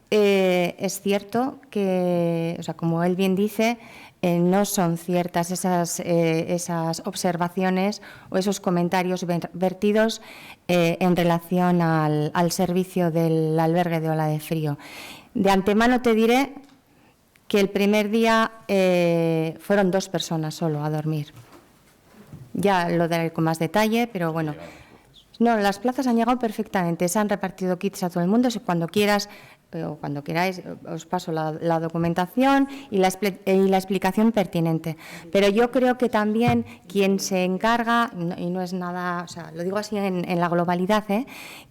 es cierto que, o sea, como él bien dice, no son ciertas esas observaciones o esos comentarios vertidos en relación al servicio del albergue de Ola de Frío. De antemano te diré que el primer día fueron 2 personas solo a dormir. Ya lo daré con más detalle, pero bueno. No, las plazas han llegado perfectamente, se han repartido kits a todo el mundo, cuando quieras o cuando queráis os paso la documentación y la explicación pertinente. Pero yo creo que también quien se encarga, y no es nada, o sea, lo digo así en la globalidad,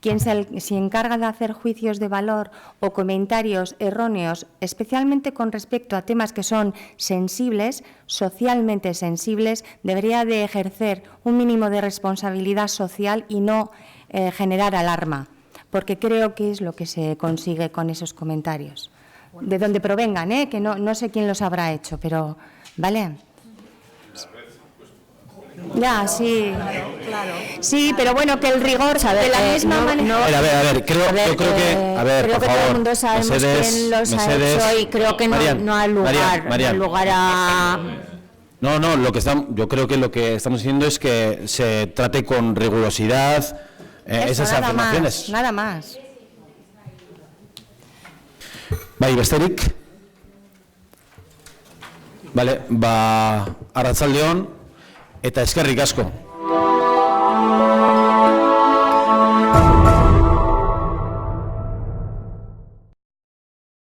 quien se encarga de hacer juicios de valor o comentarios erróneos, especialmente con respecto a temas que son sensibles, socialmente sensibles, debería de ejercer un mínimo de responsabilidad social y no generar alarma, porque creo que es lo que se consigue con esos comentarios. De donde provengan, que no sé quién los habrá hecho, pero, ¿vale? Ya, sí. Sí, pero bueno, que el rigor de la misma manera... A ver, yo creo que... A ver, por favor, todo el mundo sabemos quién los ha hecho y creo que no hay lugar a... No, yo creo que lo que estamos diciendo es que se trate con rigurosidad esas afirmaciones. Nada más. Bai, besterik. Vale, arratsaldeon eta eskerrik asko.